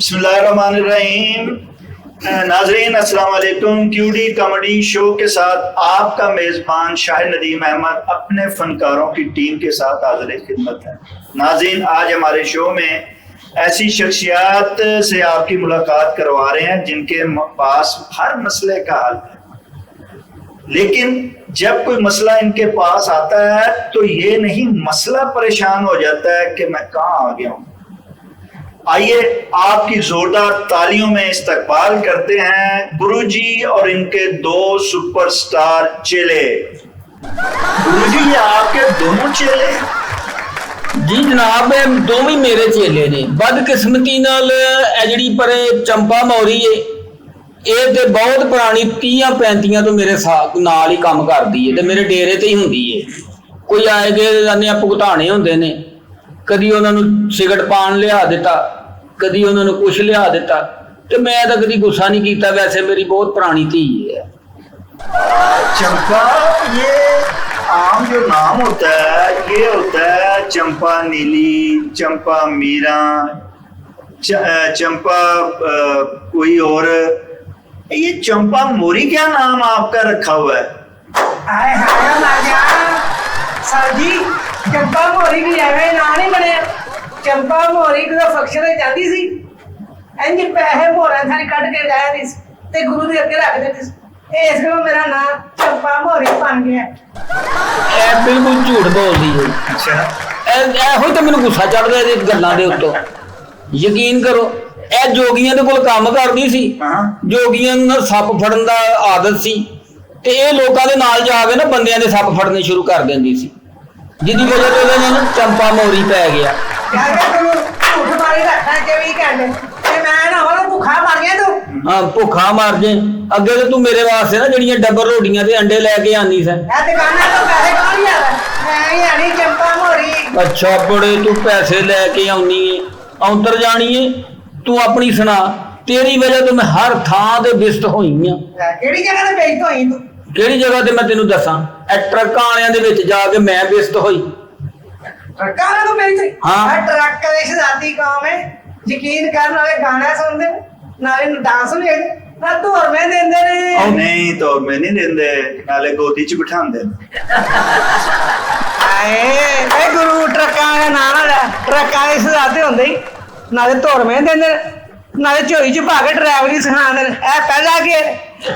बिस्मिल्लाहिर्रहमानिर्रहीम। नाजरीन अस्सलाम वालेकुम। क्यूडी कॉमेडी शो के साथ आपका मेज़बान शाहिद नदीम अहमद अपने फनकारों की टीम के साथ हाज़िर खिदमत है। नाजरीन, आज हमारे शो में ऐसी शख्सियत से आपकी मुलाकात करवा रहे हैं जिनके पास हर मसले का हल है, लेकिन जब कोई मसला इनके पास आता है तो ये नहीं मसला परेशान हो जाता है कि मैं कहाँ आ गया हूँ। आइए आपकी जोरदार तालियों में इस्तकबाल करते हैं गुरुजी और इनके दो सुपरस्टार चेले। गुरुजी, ये आपके दोनों चेले? जी जनाब, दोवें मेरे चेले ने। बदकिस्मती नाल जिहड़ी परे चंपा मौरी है, ਇਹ ਤੇ ਬਹੁਤ ਪੁਰਾਣੀ 30-35 ਤੋਂ ਮੇਰੇ ਨਾਲ ਹੀ ਕੰਮ ਕਰਦੀ ਹੈ ਤੇ ਮੇਰੇ ਡੇਰੇ ਤੇ ਹੀ ਹੁੰਦੀ ਹੈ। ਕੋਈ ਆਏ ਗਏ ਜਾਨੇ ਭੁਗਤਾਣੇ ਹੁੰਦੇ ਨੇ, ਕਦੀ ਉਹਨਾਂ ਨੂੰ ਸਿਗਰਟ ਪਾਣ ਲਿਆ ਦਿੱਤਾ, ਕਦੀ ਉਹਨਾਂ ਨੂੰ ਕੁਛ ਲਿਆ ਦਿੱਤਾ, ਤੇ ਮੈਂ ਤਾਂ ਕਦੀ ਗੁੱਸਾ ਨਹੀਂ ਕੀਤਾ। ਵੈਸੇ ਮੇਰੀ ਬਹੁਤ ਪੁਰਾਣੀ ਧੀ ਹੈ। चंपा, ये आम जो नाम होता है ये होता है चंपा नीली, चंपा मीरा, चंपा कोई और। ये चंपा मोरी क्या नाम आपका रखा हुआ है? हाय हाय माजा सर जी, चंपा मोरी भी एवं ना नहीं बने। चंपा मोरी को फंक्शन जाती सी, इंज पैसे मोरा थारी कट के जाया दी ते गुरु दे अगे रख देती सी। इस गलो मेरा नाम चंपा मोरी बन गया। ਇਹ ਬਿਲਕੁਲ ਝੂਠ ਬੋਲਦੀ ਹੈ। अच्छा, ਇਹੋ ਤਾਂ ਮੈਨੂੰ ਗੁੱਸਾ ਚੜਦਾ ਇਹਦੀ ਗੱਲਾਂ ਦੇ ਉੱਤੋਂ। ਯਕੀਨ ਕਰੋ, ਇਹ ਜੋਗੀਆਂ ਦੇ ਕੋਲ ਕੰਮ ਕਰਦੀ ਸੀ। ਜੋਗੀਆਂ ਨੂੰ ਨਾ ਸੱਪ ਫੜਨ ਦਾ ਆਦਤ ਸੀ ਤੇ ਇਹ ਲੋਕਾਂ ਦੇ ਨਾਲ ਜਾ ਕੇ ਨਾ ਬੰਦਿਆਂ ਦੇ ਸੱਪ ਫੜਨੇ ਸ਼ੁਰੂ ਕਰ ਦਿੰਦੀ ਸੀ, ਜਿਹਦੀ ਵਜ੍ਹਾ ਤੋਂ ਇਹਨਾਂ ਨੂੰ ਚੰਪਾ ਮੋਰੀ ਪੈ ਗਿਆ। झूठ मारी रखना 24 घंटे ते मैं ना होना भुखा मर गया तू। ਹਾਂ, ਭੁੱਖਾ ਮਰ ਜੇ। ਅੱਗੇ ਤੇ ਤੂੰ ਮੇਰੇ ਵਾਸਤੇ ਨਾ ਜਿਹੜੀਆਂ ਡੱਬਰ ਰੋਟੀਆਂ ਤੇ ਅੰਡੇ ਲੈ ਕੇ ਆਉਂਦੀ ਸੈਂ। ए दुकाना तो पैसे कौन लिया? मैं ही आनी चंपा मोरी। ਅੱਛਾ, ਬੜੇ ਤੂੰ ਪੈਸੇ ਲੈ ਕੇ ਆਉਣੀ ਏ, ਔਂਤਰ ਜਾਣੀ ਏ। ਤੂੰ ਆਪਣੀ ਸੁਣਾ। ਤੇਰੀ ਵਜ੍ਹਾ ਤੋਂ ਮੈਂ ਹਰ ਥਾਂ ਤੇ ਬਿਸਤ ਹੋਈ ਆ। केड़ी जगह ते बेइज्जत होई तू? ਕਿਹੜੀ ਜਗ੍ਹਾ ਤੇ ਮੈਂ ਤੈਨੂੰ ਦੱਸਾਂ? ਇਹ ਟਰੱਕਾਂ ਵਾਲਿਆਂ ਦੇ ਵਿੱਚ ਜਾ ਕੇ ਮੈਂ ਬਿਸਤ ਹੋਈ। ट्रक वाला तो मेरी थी। हाँ। ट्रक का इस जाति काम है। यकीन कर, नाले गाना सुनते नाले डांस भी है ना तू और मैं देंदे ने। नहीं तो मैं नहीं देंदे, नाले गोदी च बिठांदे। आए ए गुरु ट्रकां दा नाम है। ट्रकां इस जाति होंदे ही नाले धोर में देंदे नाले झोई च पा के ड्राइवरी सिखांदे ने। ए पहला गेर,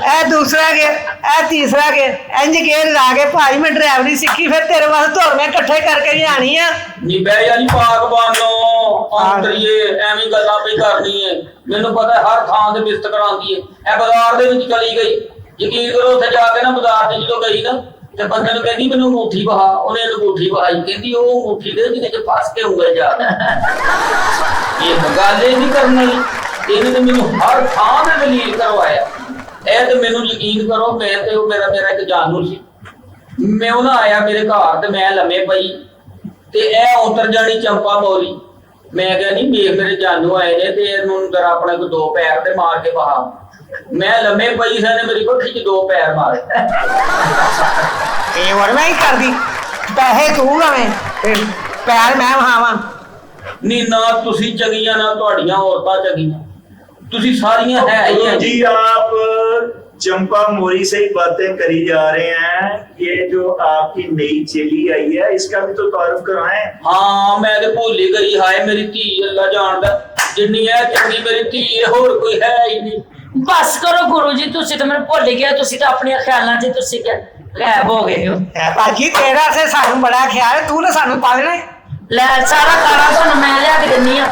ए दूसरा गेर, ए तीसरा गेर, इंज गेर ला के भाई मैं ड्राइवरी सीखी, फिर तेरे वास्ते धोर में इकट्ठे करके जानी है। ਨੀ ਬਹਿ ਜਾ ਨੀ ਪਾਗਬਾਨੋ, ਅੰਤਰੀਏ ਐਵੇਂ ਗੱਲਾਂ ਪਈ ਕਰਨੀ ਏ। ਮੈਨੂੰ ਪਤਾ ਹਰ ਥਾਂ ਤੇ ਬਿਸਤ ਕਰਾਉਂਦੀ ਏ। ਇਹ ਬਾਜ਼ਾਰ ਦੇ ਵਿੱਚ ਚਲੀ ਗਈ। ਯਕੀਨ ਕਰੋ, ਉੱਥੇ ਜਾ ਕੇ ਨਾ ਬਾਜ਼ਾਰ 'ਚ ਜਦੋਂ ਗਈ ਨਾ ਤੇ ਬੰਦੇ ਨੂੰ ਕਹਿੰਦੀ ਮੈਨੂੰ ਅੰਗੂਠੀ ਵਹਾ। ਉਹਨੇ ਅੰਗੂਠੀ ਵਹਾਈ, ਕਹਿੰਦੀ ਉਹ ਅੰਗੂਠੀ ਦੇ ਜਿਹਦੇ 'ਚ ਫਸ ਕੇ ਉਂਗਲ ਜਾ। ਇਹ ਗੱਲ ਇਹ ਨਹੀਂ ਕਰਨੀ। ਇਹਨੇ ਤੇ ਮੈਨੂੰ ਹਰ ਥਾਂ ਤੇ ਦਲੀਲ ਕਰਵਾਇਆ। ਇਹ ਤੇ ਮੈਨੂੰ ਯਕੀਨ ਕਰੋ, ਮੈਂ ਤੇ ਉਹ ਮੇਰਾ ਇੱਕ ਜਾਨੂ ਸੀ। ਮੈਂ ਉਹ ਨਾ ਆਇਆ ਮੇਰੇ ਘਰ ਤੇ ਮੈਂ ਲੰਮੇ ਪਈ ਤੇ ਇਹ ਉਤਰ ਜਾਣੀ ਚੰਪਾ ਮੋਰੀ। ਮੈਂ ਕਿਹਾ ਨਹੀਂ, ਵੇਖ ਮੇਰੇ ਜਾਨੂ ਆਏ ਨੇ ਤੇ ਇਹਨੂੰ ਜਰਾ ਆਪਣੇ ਕੋ 2 ਪੈਰ ਤੇ ਮਾਰ ਕੇ ਬਹਾ। ਮੈਂ ਲੰਮੇ ਪਈ ਸਾਨੇ ਮੇਰੀ ਕੋਠੀ 'ਚ 2 ਪੈਰ ਮਾਰੇ। ਇਹ ਹੋਰ ਮੈਂ ਹੀ ਕਰਦੀ, ਪੈਸੇ ਤੂੰ ਲਵੇਂ ਤੇ ਪੈਰ ਮੈਂ ਵਹਾਵਾਂ। ਨਹੀਂ, ਨਾ ਤੁਸੀਂ ਚੰਗੀਆਂ ਨਾ ਤੁਹਾਡੀਆਂ ਔਰਤਾਂ ਚੰਗੀਆਂ, ਤੁਸੀਂ ਸਾਰੀਆਂ ਹੈ ਹੀ ਹੈ। जी, आप चंपा मोरी से ही बातें करी जा रहे हैं। ये जो आपकी नई चेली आई है, इसका भी तो तारुफ कराएं। ਹਾਂ, ਮੈਂ ਤੇ ਭੁੱਲ ਹੀ ਗਈ। ਹਾਏ ਮੇਰੀ ਧੀ, ਅੱਲਾ ਜਾਣਦਾ ਜਿੰਨੀ ਹੈ ਚੰਗੀ ਮੇਰੀ ਧੀ ਹੈ, ਹੋਰ ਕੋਈ ਹੈ ਹੀ ਨਹੀਂ। बस करो गुरु जी, तुसी तो मैंने भुल गया। तुसी तो अपने ख्यालों से तुसी क्या गायब हो गए हो। ਭਾਜੀ ਤੇਰਾ ਸੇ ਸਾਨੂੰ ਬੜਾ ਖਿਆਲ ਹੈ, ਤੂੰ ਨਾ ਸਾਨੂੰ ਪਾਲਣਾ। ले सारा खाना तुहानू मैं लिया के दिन्नी आ।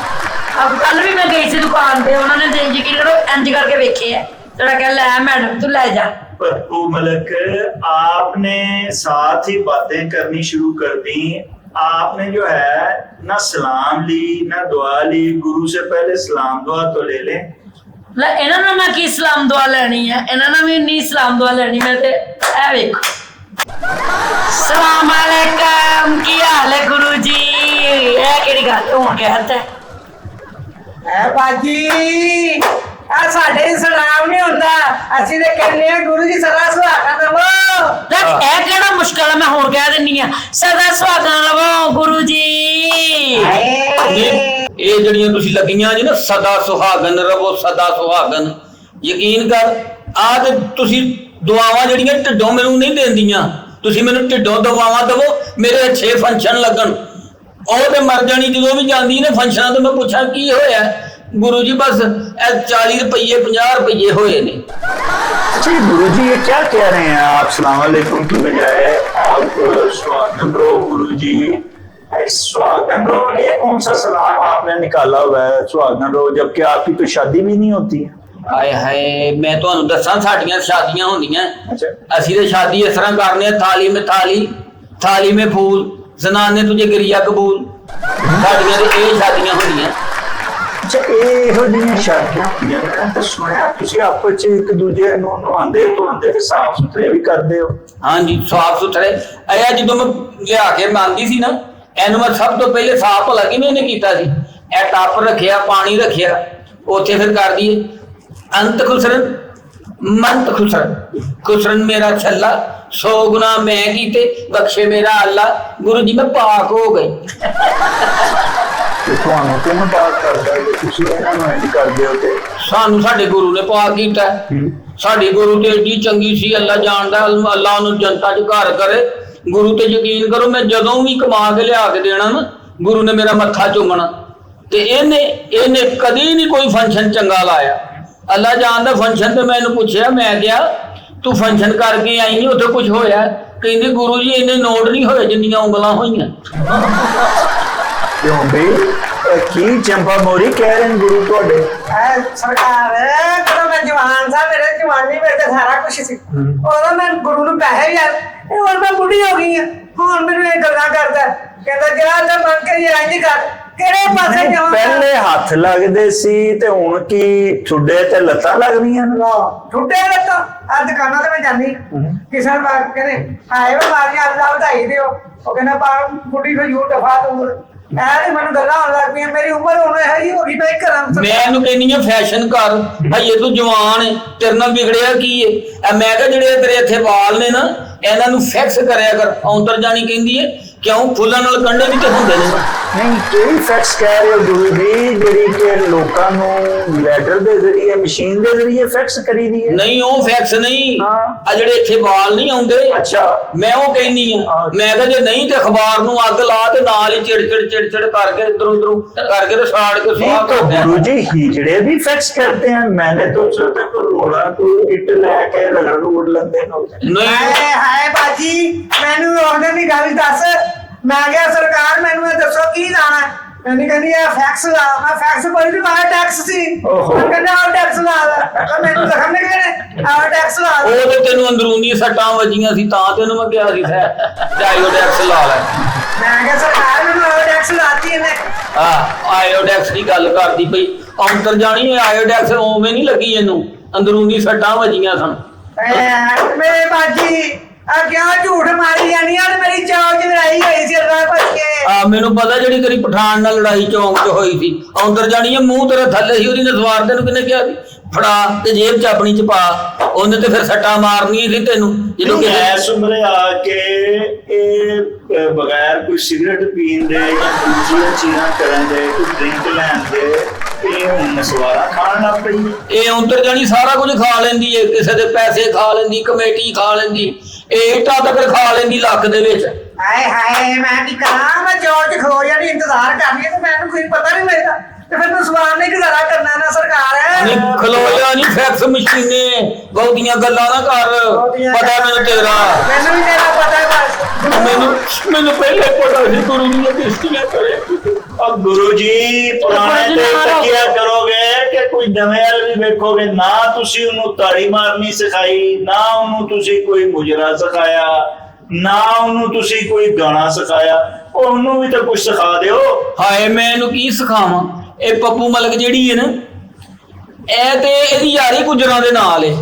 अब कल भी मैं गई सी दुकान पे, उन्होंने यकीन करो इंज करके वेखे है। तेरा कह ले मैडम तू ले जा। पर ओ मलक, आपने साथ ही बातें करनी शुरू कर दी। आपने जो है ना सलाम ली ना दुआ ली। गुरु से पहले सलाम दुआ तो ले लें। ले इन्हां नाल मैं की सलाम दुआ लेनी है? इन्हां नाल भी नहीं सलाम दुआ लेनी। मैं ते ए वेखो। सलाम अलैकुम, की हाल है गुरु जी? ए केड़ी गल हुण कहता है? ਐ ਬਾਜੀ ਆ ਸਾਡੇ ਸਲਾਮ ਨਹੀਂ ਹੁੰਦਾ, ਅਸੀਂ ਤੇ ਕਹਿੰਦੇ ਆ ਗੁਰੂ ਜੀ ਸਦਾ ਸੁਹਾਗਾ ਦੇਵੋ। देख ए केड़ा मुश्किल है, मैं हुण कह दिन्नी आ सदा सुहागण लवो गुरु जी। ਇਹ ਇਹ ਜਿਹੜੀਆਂ ਤੁਸੀਂ ਲੱਗੀਆਂ ਜੀ ਨਾ ਸਦਾ ਸੁਹਾਗਨ ਰਵੋ ਸਦਾ ਸੁਹਾਗਨ, ਯਕੀਨ ਕਰ ਆ ਤੇ ਤੁਸੀਂ ਦੁਆਵਾਂ ਜਿਹੜੀਆਂ ਢਿੱਡੋਂ ਮੈਨੂੰ ਨਹੀਂ ਦਿੰਦੀਆਂ, ਤੁਸੀਂ ਮੈਨੂੰ ਢਿੱਡੋਂ ਦੁਆਵਾਂ ਦਵੋ ਮੇਰੇ ਅੱਛੇ ਫੰਕਸ਼ਨ ਲੱਗਣ। ਉਹ ਤੇ ਮਰ ਜਾਣੀ ਜਦੋਂ ਵੀ ਜਾਂਦੀ ਨੇ ਫੰਕਸ਼ਨਾਂ ਤੋਂ, ਮੈਂ ਪੁੱਛਾਂ ਕੀ ਹੋਇਆ, गुरु जी बस 40 रुपये 50 रुपये हुए ने। अच्छा गुरु जी ये क्या कह रहे हैं आप, सलाम वालेकुम की बजाय आप स्वागत रो गुरु जी, स्वागत रो ये कौन सा सलाम आपने निकाला हुआ है स्वागत रो, जबकि आपकी तो शादी भी नहीं होती है। हाय हाय मैं तुहानू दसां साडियां शादियां होंदियां, असीं ते शादी इस तरह करने थाली में थाली थाली में फूल जनाने तुझे गिरिया कबूल, साडियां ते ये शादियां होंदियां। अच्छा ਇਹੋ ਜਿਹੀਆਂ ਸ਼ਾਦੀਆਂ ਹੁੰਦੀਆਂ ਨੇ ਤਾਂ ਸੁਣਿਆ ਤੁਸੀਂ ਆਪਸ ਚ ਇੱਕ ਦੂਜੇ ਨੂੰ ਨਹਾਉਂਦੇ ਧੋਂਦੇ ਤੇ ਸਾਫ ਸੁਥਰੇ ਵੀ ਕਰਦੇ ਹੋ। ਹਾਂਜੀ ਸਾਫ ਸੁਥਰੇ ਆਇਆ ਜਦੋਂ ਮੈਂ ਲਿਆ ਕੇ ਮੰਨਦੀ ਸੀ ਨਾ ਇਹਨੂੰ ਮੈਂ ਸਭ ਤੋਂ ਪਹਿਲੇ ਸਾਫ ਭਲਾ ਕਿਵੇਂ ਇਹਨੇ ਕੀਤਾ ਸੀ, ਇਹ ਟੱਪ ਰੱਖਿਆ ਪਾਣੀ ਰੱਖਿਆ ਉੱਥੇ ਫਿਰ ਕਰ ਦਈਏ ਅੰਤ ਖੁਸਰਨ ਮੰਤ ਖੁਸਰਨ, ਖੁਸਰਨ ਮੇਰਾ ਛੱਲਾ 100 ਗੁਨਾ ਮੈਂ ਕੀਤੇ ਬਖਸ਼ੇ ਮੇਰਾ ਅੱਲਾ, ਗੁਰੂ ਜੀ ਮੈਂ ਪਾਕ ਹੋ ਗਈ। ਤੁਹਾਨੂੰ ਕਿਉਂ ਪਾਕ ਕਰਦਾ ਹੈ ਤੁਸੀਂ ਇਹਨਾਂ ਨੂੰ ਇੰਜ ਕਰਦੇ ਹੋ ਤੇ ਸਾਨੂੰ ਸਾਡੇ ਗੁਰੂ ਨੇ ਪਾਕ ਕੀਤਾ, ਸਾਡੀ ਗੁਰੂ ਤੇ ਏਡੀ ਚੰਗੀ ਸੀ ਅੱਲਾ ਜਾਣਦਾ, ਅੱਲਾ ਉਹਨੂੰ ਜਨਤਾ ਚ ਘਰ ਕਰੇ। ਗੁਰੂ ਤੇ ਯਕੀਨ ਕਰੋ ਮੈਂ ਜਦੋਂ ਵੀ ਕਮਾ ਕੇ ਲਿਆ ਕੇ ਦੇਣਾ ਨਾ ਗੁਰੂ ਨੇ ਮੇਰਾ ਮੱਥਾ ਚੁੰਮਣਾ, ਤੇ ਇਹਨੇ ਕਦੀ ਨਹੀਂ ਕੋਈ ਫੰਕਸ਼ਨ ਚੰਗਾ ਲਾਇਆ। ਅੱਲਾ ਜਾਣਦਾ ਫੰਕਸ਼ਨ ਤੇ ਮੈਂ ਇਹਨੂੰ ਪੁੱਛਿਆ, ਮੈਂ ਕਿਹਾ ਤੂੰ ਫੰਕਸ਼ਨ ਕਰਕੇ ਆਈ ਨਹੀਂ ਉੱਥੇ ਕੁਝ ਹੋਇਆ, ਕਹਿੰਦੇ ਗੁਰੂ ਜੀ ਇੰਨੇ ਨੋਟ ਨਹੀਂ ਹੋਏ ਜਿੰਨੀਆਂ ਉਂਗਲਾਂ ਹੋਈਆਂ। क्यों भाई की चंपा मोरी कह रहे हैं गुरु थोड़े सरकार ਜਦੋਂ ਮੈਂ ਜਵਾਨ ਸਾਂ ਮੇਰੇ ਜਵਾਨੀ ਮੇਰੇ ਤੇ ਸਾਰਾ ਕੁਝ ਸੀ, ਉਦੋਂ ਮੈਂ ਗੁਰੂ ਨੂੰ ਪੈਸੇ ਯਾਰ ਹੁਣ ਮੈਂ ਬੁੱਢੀ ਹੋ ਗਈ ਆ, ਹੁਣ ਮੈਨੂੰ ਇਹ ਗੱਲਾਂ ਕਰਦਾ ਕਹਿੰਦਾ ਜਾ ਤਾਂ ਮੰਗ ਕੇ ਇਹ ਇੰਜ ਕਰ ਕਿਹੜੇ ਪਾਸੇ ਜਾਵਾਂ। ਪਹਿਲੇ ਹੱਥ ਲੱਗਦੇ ਸੀ ਤੇ ਹੁਣ ਕੀ ਠੁੱਡੇ ਤੇ ਲੱਤਾਂ ਲੱਗਦੀਆਂ ਨੇ। ਠੁੱਡੇ ਲੱਤਾਂ ਆ ਦੁਕਾਨਾਂ ਤੇ ਮੈਂ ਜਾਂਦੀ ਕਿਸੇ ਨੂੰ ਕਹਿੰਦੇ ਆਏ ਬਿਮਾਰੀਆਂ ਅੱਲਾ ਵਧਾਈ ਦਿਓ, ਉਹ ਕਹਿੰਦਾ ਪਾ ਬੁੱਢੀ ਤੋਂ ਯੂ ਦਫਾ ਤੂੰ ਐ ਮੈਨੂੰ ਗੱਲਾਂ ਹੋਣ ਲੱਗ ਪਈਆਂ, ਮੇਰੀ ਉਮਰ ਹੁਣ ਹੈ ਹੀ ਹੋ ਗਈ ਮੈਂ ਕਰਾਂ। ਮੈਂ ਇਹਨੂੰ ਕਹਿੰਦੀ ਆ ਫੈਸ਼ਨ ਕਰ ਭਾਈਏ ਤੂੰ ਜਵਾਨ ਹੈ ਤੇਰੇ ਨਾਲ ਵਿਗੜਿਆ ਕੀ ਹੈ, ਮੈਂ ਕਿਹਾ ਜਿਹੜੇ ਤੇਰੇ ਇੱਥੇ ਵਾਲ ਨੇ ਨਾ ਇਹਨਾਂ ਨੂੰ ਫਿਕਸ ਕਰਿਆ ਕਰ। ਔਂਤਰ ਜਾਣੀ ਕਹਿੰਦੀ ਹੈ ਕਿਉਂ ਫੁੱਲਾਂ ਨਾਲ ਕੰਡੇ ਵੀ ਤੇ ਹੁੰਦੇ ਨੇ। ਨਹੀਂ ਕਿਹੜੀ ਫੈਕਸ ਕਹਿ ਰਹੇ ਹੋ ਗੁਰੂ ਜੀ ਜਿਹੜੀ ਕਿ ਲੋਕਾਂ ਨੂੰ ਲੈਟਰ ਦੇ ਜ਼ਰੀਏ ਮਸ਼ੀਨ ਦੇ ਜ਼ਰੀਏ ਫੈਕਸ ਕਰੀ ਦੀ ਹੈ? ਨਹੀਂ ਉਹ ਫੈਕਸ ਨਹੀਂ, ਹਾਂ। ਆ ਜਿਹੜੇ ਇੱਥੇ ਵਾਲ ਨਹੀਂ ਆਉਂਦੇ ਅੱਛਾ ਮੈਂ ਉਹ ਕਹਿੰਦੀ ਆ, ਮੈਂ ਕਿਹਾ ਜੇ ਨਹੀਂ ਤੇ ਅਖਬਾਰ ਨੂੰ ਅੱਗ ਲਾ ਤੇ ਨਾਲ ਹੀ ਚਿੜਚਿੜ ਕਰਕੇ ਇਧਰੋਂ ਉਧਰੋਂ ਕਰਕੇ ਤੇ ਸਾੜ ਕੇ ਸੁਆਹ तो ਕਰਦੇ गुरु जी हिजड़े भी फैक्स करते हैं, मैंने तो सोचा को रोड़ा को इट लेके रगड़ उड़ लेते हैं। ਨਹੀਂ ਹਾਏ ਹਾਏ ਬਾਜੀ ਮੈਨੂੰ ਉਹਨੇ ਵੀ ਗੱਲ ਦੱਸ, ਮੈਂ ਕਿਹਾ ਸਰਕਾਰ ਮੈਨੂੰ ਇਹ ਦੱਸੋ ਕੀ ਲਾਣਾ, ਕਹਿੰਦੀ ਇਹ ਫੈਕਸ ਲਾ, ਮੈਂ ਫੈਕਸ ਪੜ੍ਹੀ ਤੇ ਮਾਰਾ ਟੈਕਸ ਸੀ, ਮੈਂ ਕਹਿੰਦਾ ਆ ਟੈਕਸ ਲਾ ਲੈ, ਮੈਨੂੰ ਜ਼ਖਮ ਨਹੀਂ ਕਿਹਨੇ ਆ ਟੈਕਸ ਲਾ ਲੈ। ਉਹ ਤੇ ਤੈਨੂੰ ਅੰਦਰੂਨੀ ਸੱਟਾਂ ਵੱਜੀਆਂ ਸੀ ਤਾਂ ਤੈਨੂੰ ਮੈਂ ਕਿਹਾ ਸੀ ਆਇਓਡੈਕਸ ਲਾ ਲੈ। ਮੈਂ ਕਿਹਾ ਸਰਕਾਰ ਮੈਨੂੰ ਆ ਟੈਕਸ ਲਾਤੀ ਇਹਨੇ। ਆਇਓਡੈਕਸ ਦੀ ਗੱਲ ਕਰਦੀ ਪਈ, ਅੰਤਰ ਜਾਣੀ ਆਇਓਡੈਕਸ ਉਵੇਂ ਨਹੀਂ ਲੱਗੀ ਇਹਨੂੰ, ਅੰਦਰੂਨੀ ਸੱਟਾਂ ਵੱਜੀਆਂ ਸਨ। ਮੇਰੇ ਬਾਜੀ ਆ ਕਿਉਂ ਝੂਠ ਮਾਰੀ ਜਾਨੀ ਆ, ਮੇਰੀ ਚੌਂਕ 'ਚ ਲੜਾਈ ਹੋਈ ਸੀ ਅੱਲਾ ਭੱਜ ਕੇ। ਮੈਨੂੰ ਪਤਾ ਜਿਹੜੀ ਤੇਰੀ ਪਠਾਨ ਨਾਲ ਲੜਾਈ ਚੌਂਕ 'ਚ ਹੋਈ ਸੀ, ਅੰਦਰ ਜਾਣੀ ਆ ਮੂੰਹ ਤੇਰਾ ਥੱਲੇ ਸੀ, ਉਹਦੀ ਨੇ ਸਵਾਰ ਤੈਨੂੰ ਕਿਹਨੇ ਕਿਹਾ ਸੀ ਫੜਾ ਤੇ ਜੇਬ 'ਚ ਆਪਣੀ 'ਚ ਪਾ, ਉਹਨੇ ਤੇ ਫਿਰ ਸੱਟਾਂ ਮਾਰਨੀਆਂ ਸੀ ਤੈਨੂੰ ਜਦੋਂ इस उम्र आके बगैर कोई सिगरेट पीन दे या दूसरी चीज़ां करन दे कोई ड्रिंक लैन दे ये हुन सवारा खान लग पई। ਇਹ ਅੰਦਰ ਜਾਣੀ ਸਾਰਾ ਕੁਝ ਖਾ ਲੈਂਦੀ ਏ, ਕਿਸੇ ਦੇ ਪੈਸੇ ਖਾ ਲੈਂਦੀ, ਕਮੇਟੀ ਖਾ ਲੈਂਦੀ, ਇਹ ਇੱਟਾਂ ਤੱਕ ਖਾ ਲੈਂਦੀ ਲੱਕ ਦੇ ਵਿੱਚ। ਹਾਏ ਹਾਏ ਮੈਂ ਕੀ ਕਰਾਂ, ਮੈਂ ਚੌਂਕ 'ਚ ਖੋ ਜਾਣੀ ਇੰਤਜ਼ਾਰ ਕਰਨੀ ਤੇ ਮੈਨੂੰ ਕੋਈ ਪਤਾ ਨਹੀਂ ਲੱਗਦਾ, ਤੇ ਫਿਰ ਤੂੰ ਸਵਾਰ ਨਹੀਂ ਗੁਜ਼ਾਰਾ ਕਰਨਾ ਨਾ ਸਰਕਾਰ ਨਹੀਂ ਖਲੋਇਆ ਨਹੀਂ ਫੈਕਸ ਮਸ਼ੀਨੇ, ਬਹੁਤੀਆਂ ਗੱਲਾਂ ਨਾ ਕਰ, ਪਤਾ ਮੈਨੂੰ ਤੇਰਾ, ਮੈਨੂੰ ਵੀ ਤੇਰਾ ਪਤਾ ਬਸ। ਮੈਨੂੰ ਪਹਿਲੇ ਪਤਾ ਸੀ ਗੁਰੂ ਦੀਆਂ ਕਿਸ਼ਤੀਆਂ ਕਰੇ। अब गुरु जी पुराने ते तकिया करोगे कि कोई नवे वाल भी देखोगे ना, तुसी उन्होंने ताड़ी मारनी सिखाई ना, उन्होंने तुसी कोई मुजरा सिखाया ना, उन्होंने तुसी कोई गाना सिखाया, उन्होंने भी तो कुछ सिखा दियो। ਹਾਏ ਮੈਂ ਇਹਨੂੰ ਕੀ ਸਿਖਾਵਾਂ, ਇਹ ਪੱਪੂ ਮਲਕ ਜਿਹੜੀ ਹੈ ਨਾ ਇਹ ਤੇ ਇਹਦੀ ਯਾਰੀ ਗੁੱਜਰਾਂ ਦੇ ਨਾਲ ਹੈ।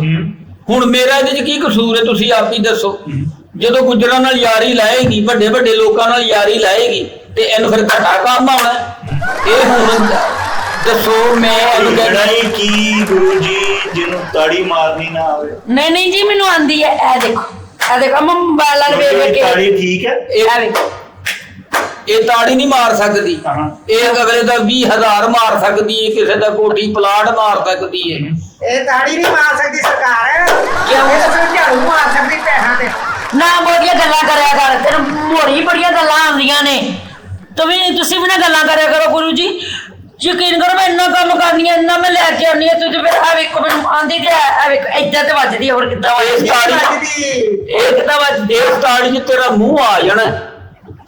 ਹੁਣ ਮੇਰਾ ਇਹਦੇ 'ਚ ਕੀ ਕਸੂਰ ਹੈ ਤੁਸੀਂ ਆਪ ਹੀ ਦੱਸੋ, ਜਦੋਂ ਗੁੱਜਰਾਂ ਨਾਲ ਯਾਰੀ ਲਾਏਗੀ ਵੱਡੇ ਵੱਡੇ ਲੋਕਾਂ ਨਾਲ ਯਾਰੀ ਲਾਏਗੀ ਤੇ ਇਹਨੂੰ ਫਿਰ ਘਟਾ ਕੰਮ ਆਉਣਾ। ਇਹ ਹੁਣ ਦੱਸੋ ਮੈਂ ਇਹਨੂੰ ਲੜਾਈ ਕੀ ਗੁਰੂ ਜੀ ਜਿਹਨੂੰ ਤਾੜੀ ਮਾਰਨੀ ਨਾ ਆਵੇ? ਨਹੀਂ ਨਹੀਂ ਜੀ ਮੈਨੂੰ ਆਂਦੀ ਹੈ, ਇਹ ਦੇਖੋ ਮੈਂ ਮੋਬਾਈਲ ਨਾਲ ਵੇਖ ਵੇਖ ਕੇ ਤਾੜੀ ਠੀਕ ਹੈ ਇਹ ਵੇਖੋ ਇਹ ਤਾੜੀ ਨਹੀਂ ਮਾਰ ਸਕਦੀ, ਹਾਂ। ਇਹ ਅਗਲੇ ਦਾ 20,000 ਮਾਰ ਸਕਦੀ ਹੈ, ਕਿਸੇ ਦਾ ਕੋਠੀ ਪਲਾਟ ਮਾਰ ਸਕਦੀ ਹੈ। ਇਹ ਤਾੜੀ ਨਹੀਂ ਮਾਰ ਸਕਦੀ ਸਰਕਾਰ, ਕਿਉਂ? ਇਹ ਤਾਂ ਸਿਰਫ ਝਾੜੂ ਮਾਰ ਸਕਦੀ ਪੈਸਿਆਂ ਤੇ। ਨਾ ਬਹੁਤੀਆਂ ਗੱਲਾਂ ਕਰਿਆ ਕਰ, ਤੈਨੂੰ ਮੋੜੀ ਬੜੀਆਂ ਗੱਲਾਂ ਆਉਂਦੀਆਂ ਨੇ। ਤੁਸੀਂ ਵੀ ਨਾ ਗੱਲਾਂ ਕਰਿਆ ਕਰੋ ਗੁਰੂ ਜੀ। ਯਕੀਨ ਕਰੋ ਮੈਂ ਇੰਨਾ ਕੰਮ ਕਰਨੀ ਆ, ਇੰਨਾ ਮੈਂ ਲੈ ਕੇ ਆਉਣੀ ਆ, ਤੁਸੀਂ ਫਿਰ ਆ ਵੇਖੋ ਮੈਨੂੰ ਆਂਦੀ ਤੇ ਆ ਵੇਖੋ ਏਦਾਂ ਤੇ ਵੱਜਦੀ, ਹੋਰ ਕਿੱਦਾਂ ਇਸ ਤਾੜੀ ਇਹ ਕਿੱਦਾਂ ਵੱਜਦੀ? ਇਸ ਤਾੜੀ 'ਚ ਤੇਰਾ ਮੂੰਹ ਆ ਜਾਣਾ।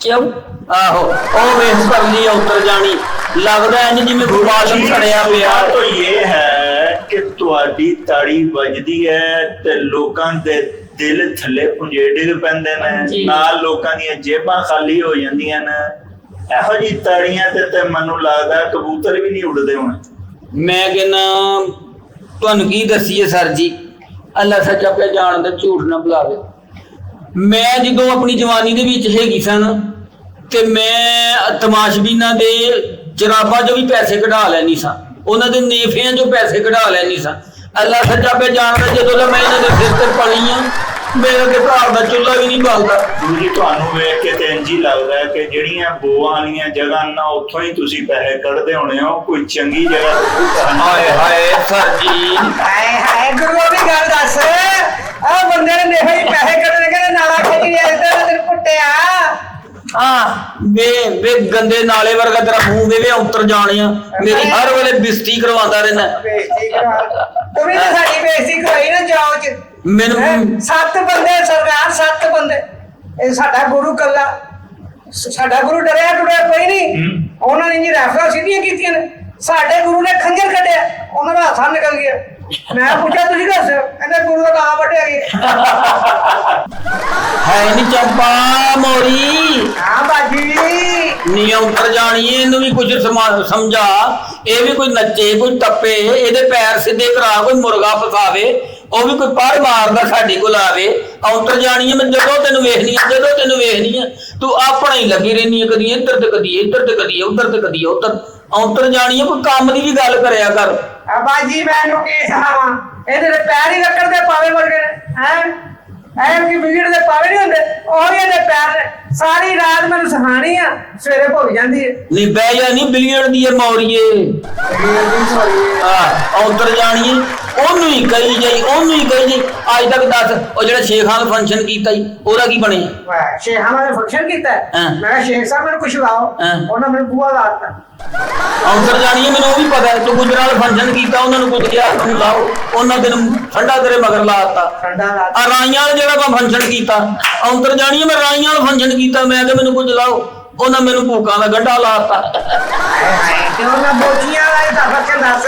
ਕਿਉਂ? ਆਹੋ ਉਹ ਵੇਖ ਕਰਨੀ ਆ ਉਤਰ ਜਾਣੀ, ਲੱਗਦਾ ਇੰਜ ਜਿਵੇਂ ਗੁਬਾਲਮ ਸੜਿਆ ਪਿਆ। तो ये है कि ਤੁਹਾਡੀ ਤਾੜੀ ਵੱਜਦੀ ਹੈ ਤੇ ਲੋਕਾਂ ਦੇ ਦਿਲ ਥੱਲੇ ਪੁੰਜੇ ਡਿੱਗ ਪੈਂਦੇ ਨੇ, ਨਾਲ ਲੋਕਾਂ ਦੀਆਂ ਜੇਬਾਂ ਖਾਲੀ ਹੋ ਜਾਂਦੀਆਂ ਨੇ। ਇਹੋ ਜਿਹੀ ਤਾੜੀਆਂ ਤੇ ਮੈਨੂੰ ਲੱਗਦਾ ਕਬੂਤਰ ਵੀ ਨਹੀਂ ਉੱਡਦੇ ਹੁਣ। ਮੈਂ ਕਹਿੰਦਾ ਤੁਹਾਨੂੰ ਕੀ ਦੱਸੀਏ ਸਰ ਜੀ, ਅੱਲਾ ਸੱਚਾ ਪਿਆ ਜਾਣਦਾ, ਝੂਠ ਨਾ ਬੁਲਾਵੇ। ਮੈਂ ਜਦੋਂ ਆਪਣੀ ਜਵਾਨੀ ਦੇ ਵਿੱਚ ਹੈਗੀ ਸਨ ਤੇ ਮੈਂ ਤਮਾਸ਼ਬੀਨਾਂ ਦੇ ਜਰਾਬਾਂ 'ਚੋਂ ਵੀ ਪੈਸੇ ਕਢਾ ਲੈਣੀ ਸਾਂ, ਉਹਨਾਂ ਦੇ ਨੇਫਿਆਂ 'ਚੋਂ ਪੈਸੇ ਕਢਾ ਲੈਣੀ ਸਾਂ। ਅੱਲਾ ਸੱਚਾ ਪਿਆ ਜਾਣਦਾ ਜਦੋਂ ਦਾ ਮੈਂ ਇਹਨਾਂ ਦੇ ਸਿਰ ਤੇ ਪਲੀ ਆ, ਮੇਰੇ ਤੇ ਘਰ ਦਾ ਚੁੱਲ੍ਹਾ ਵੀ ਨਹੀਂ ਬਲਦਾ। ਗੁਰੂ ਜੀ ਤੁਹਾਨੂੰ ਵੇਖ ਕੇ ਤੇ ਇੰਝ ਹੀ ਲੱਗਦਾ ਹੈ ਕਿ ਜਿਹੜੀਆਂ ਬੋਆਂ ਵਾਲੀਆਂ ਜਗ੍ਹਾ ਨਾ ਉੱਥੋਂ ਹੀ ਤੁਸੀਂ ਪੈਸੇ ਕੱਢਦੇ ਹੋਣੇ ਹੋ, ਕੋਈ ਚੰਗੀ ਜਗ੍ਹਾ ਤੋਂ। ਹਾਏ ਹਾਏ ਸਰ ਜੀ, ਹਾਏ ਹਾਏ ਗੁਰੂ ਦੀ ਗੱਲ ਦੱਸ, ਆ ਬੰਦੇ ਨੇ ਦੇਖੋ ਹੀ ਪੈਸੇ ਕੱਢਣੇ, ਕਹਿੰਦੇ ਨਾਲਾ ਖਿੱਚ ਲਿਆ ਇੱਧਰ ਤੈਨੂੰ ਕੁੱਟਿਆ। ਹਾਂ ਵੇ ਗੰਦੇ ਨਾਲੇ ਵਰਗਾ ਤੇਰਾ ਮੂੰਹ ਵੇ ਉਤਰ ਜਾਣਿਆ, ਮੇਰੀ ਹਰ ਵੇਲੇ ਬਿਸਤੀ ਕਰਵਾਉਂਦਾ ਰਹਿਣਾ। ਬੇਇੱਜ਼ਤੀ ਕਰਾ, ਤੂੰ ਵੀ ਤਾਂ ਸਾਡੀ ਬੇਇੱਜ਼ਤੀ ਕਰਾਈ ਨਾ ਜਾਓ ਚ। ਮੈਨੂੰ 7 ਬੰਦੇ ਸਰਦਾਰ, 7 ਬੰਦੇ, ਇਹ ਸਾਡਾ ਗੁਰੂ ਕੱਲਾ, ਸਾਡਾ ਗੁਰੂ ਡਰਿਆ ਟੁਰਿਆ ਕੋਈ ਨਹੀਂ। ਉਹਨਾਂ ਨੇ ਜੀ ਰੈਫਰਾਂ ਸਿੱਧੀਆਂ ਕੀਤੀਆਂ ਨੇ, ਸਾਡੇ ਗੁਰੂ ਨੇ ਖੰਜਰ ਕੱਢਿਆ, ਉਹਨਾਂ ਦਾ ਹੱਥਾਂ ਨਿਕਲ ਗਿਆ। ਮੈਂ ਪੁੱਛਿਆ ਤੁਸੀਂ ਦੱਸੋ, ਕਹਿੰਦੇ ਗੁਰੂ ਦਾ ਨਾਮ ਵੱਢਿਆ ਗਿਆ। ਹੈ ਨੀ ਚੰਪਾ ਮੋਰੀ ਹਾਂ ਬਾਜੀ, ਨੀ ਉਤਰ ਜਾਣੀ, ਇਹਨੂੰ ਵੀ ਕੁਝ ਸਮਝਾ। ਇਹ ਵੀ ਕੋਈ ਨੱਚੇ, ਕੋਈ ਟੱਪੇ, ਇਹਦੇ ਪੈਰ ਸਿੱਧੇ ਕਰਾ, ਕੋਈ ਮੁਰਗਾ ਫਸਾਵੇ, ਉਹ ਵੀ ਕੋਈ ਪਰ ਮਾਰਦਾ ਸਾਡੇ ਕੋਲ ਆਵੇ। ਉਤਰ ਜਾਣੀ ਮੈਂ ਜਦੋਂ ਤੈਨੂੰ ਵੇਖਣੀ ਆ, ਜਦੋਂ ਤੈਨੂੰ ਵੇਖਣੀ ਆ ਤੂੰ ਆਪਣਾ ਹੀ ਲੱਗੀ ਰਹਿਨੀ ਆ, ਕਦੀ ਇੱਧਰ ਤੇ ਕਦੀ ਇੱਧਰ ਤੇ ਕਦੀ ਉੱਧਰ ਤੇ ਕਦੀ ਉੱਧਰ। ਉਤਰ ਜਾਣੀ ਆ, ਕੋਈ ਕੰਮ ਦੀ ਵੀ ਗੱਲ ਕਰਿਆ ਕਰ। ਆ ਬਾਜੀ ਮੈਨੂੰ ਕੀ ਸਹਾਵਾਂ, ਇਹਦੇ ਤੇ ਪੈਰ ਹੀ ਲੱਕੜ ਦੇ ਪਾਵੇ ਵਰਗੇ ਨੇ। ਐ ਕਿ ਬਿਗੜ ਦੇ ਪਾਵੇ ਨਹੀਂ ਹੁੰਦੇ, ਉਹ ਇਹਦੇ ਪੈਰ ਨੇ। ਸਾਰੀ ਰਾਤ ਮੈਨੂੰ ਸਹਾਣੀ ਆ, ਸਵੇਰੇ ਭੁੱਲ ਜਾਂਦੀ ਹੈ। ਨਹੀਂ ਬਹਿ ਜਾ, ਨਹੀਂ ਬਿਲੀਅਰ ਦੀ ਹੈ ਮੌਰੀਏ। ਉਤਰ ਜਾਣੀਏ, ਉਹਨੂੰ ਹੀ ਕਹੀ ਜਾਈ, ਉਹਨੂੰ ਹੀ ਕਹੀ ਜਾਈ। ਅੱਜ ਤੱਕ ਦੱਸ, ਉਹ ਜਿਹੜਾ ਸ਼ੇਖਾਂ ਦਾ ਫੰਕਸ਼ਨ ਕੀਤਾ ਸੀ ਉਹਦਾ ਕੀ ਬਣਿਆ? ਸ਼ੇਖਾਂ ਦਾ ਫੰਕਸ਼ਨ ਕੀਤਾ, ਮੈਂ ਕਿਹਾ ਸ਼ੇਖ ਸਾਹਿਬ ਮੈਨੂੰ ਕੁਛ ਲਾਓ, ਉਹਨਾਂ ਮੈਨੂੰ ਬੂਆ ਲਾਤਾ। ਉਤਰ ਜਾਣੀਏ, ਮੈਨੂੰ ਉਹ ਵੀ ਪਤਾ ਹੈ ਤੂੰ ਗੁਜਰਾਂ ਵਾਲਾ ਫੰਕਸ਼ਨ ਕੀਤਾ, ਉਹਨਾਂ ਨੂੰ ਕੁਝ ਕਿਹਾ ਤੂੰ ਲਾਓ, ਉਹਨਾਂ ਤੈਨੂੰ ਠੰਡਾ ਤੇਰੇ ਮਗਰ ਲਾਤਾ। ਠੰਡਾ ਲਾਤਾ। ਰਾਈਆਂ ਵਾਲਾ ਜਿਹੜਾ ਮੈਂ ਫੰਕਸ਼ਨ ਕੀਤਾ, ਉਤਰ ਜਾਣੀਏ ਮੈਂ ਰਾਈਆਂ ਵਾਲਾ ਫੰਕਸ਼ਨ ਕੀਤਾ, ਮੈਂ ਕਿਹਾ ਮੈਨੂੰ ਕੁਝ ਲਾਓ, ਉਹਨਾਂ ਮੈਨੂੰ ਭੂਕਾਂ ਦਾ ਗੰਢਾ ਲਾਤਾ। ਤੇ ਉਹਨਾਂ ਮੋਚੀਆਂ ਦਾ ਫੰਕਸ਼ਨ ਦੱਸ।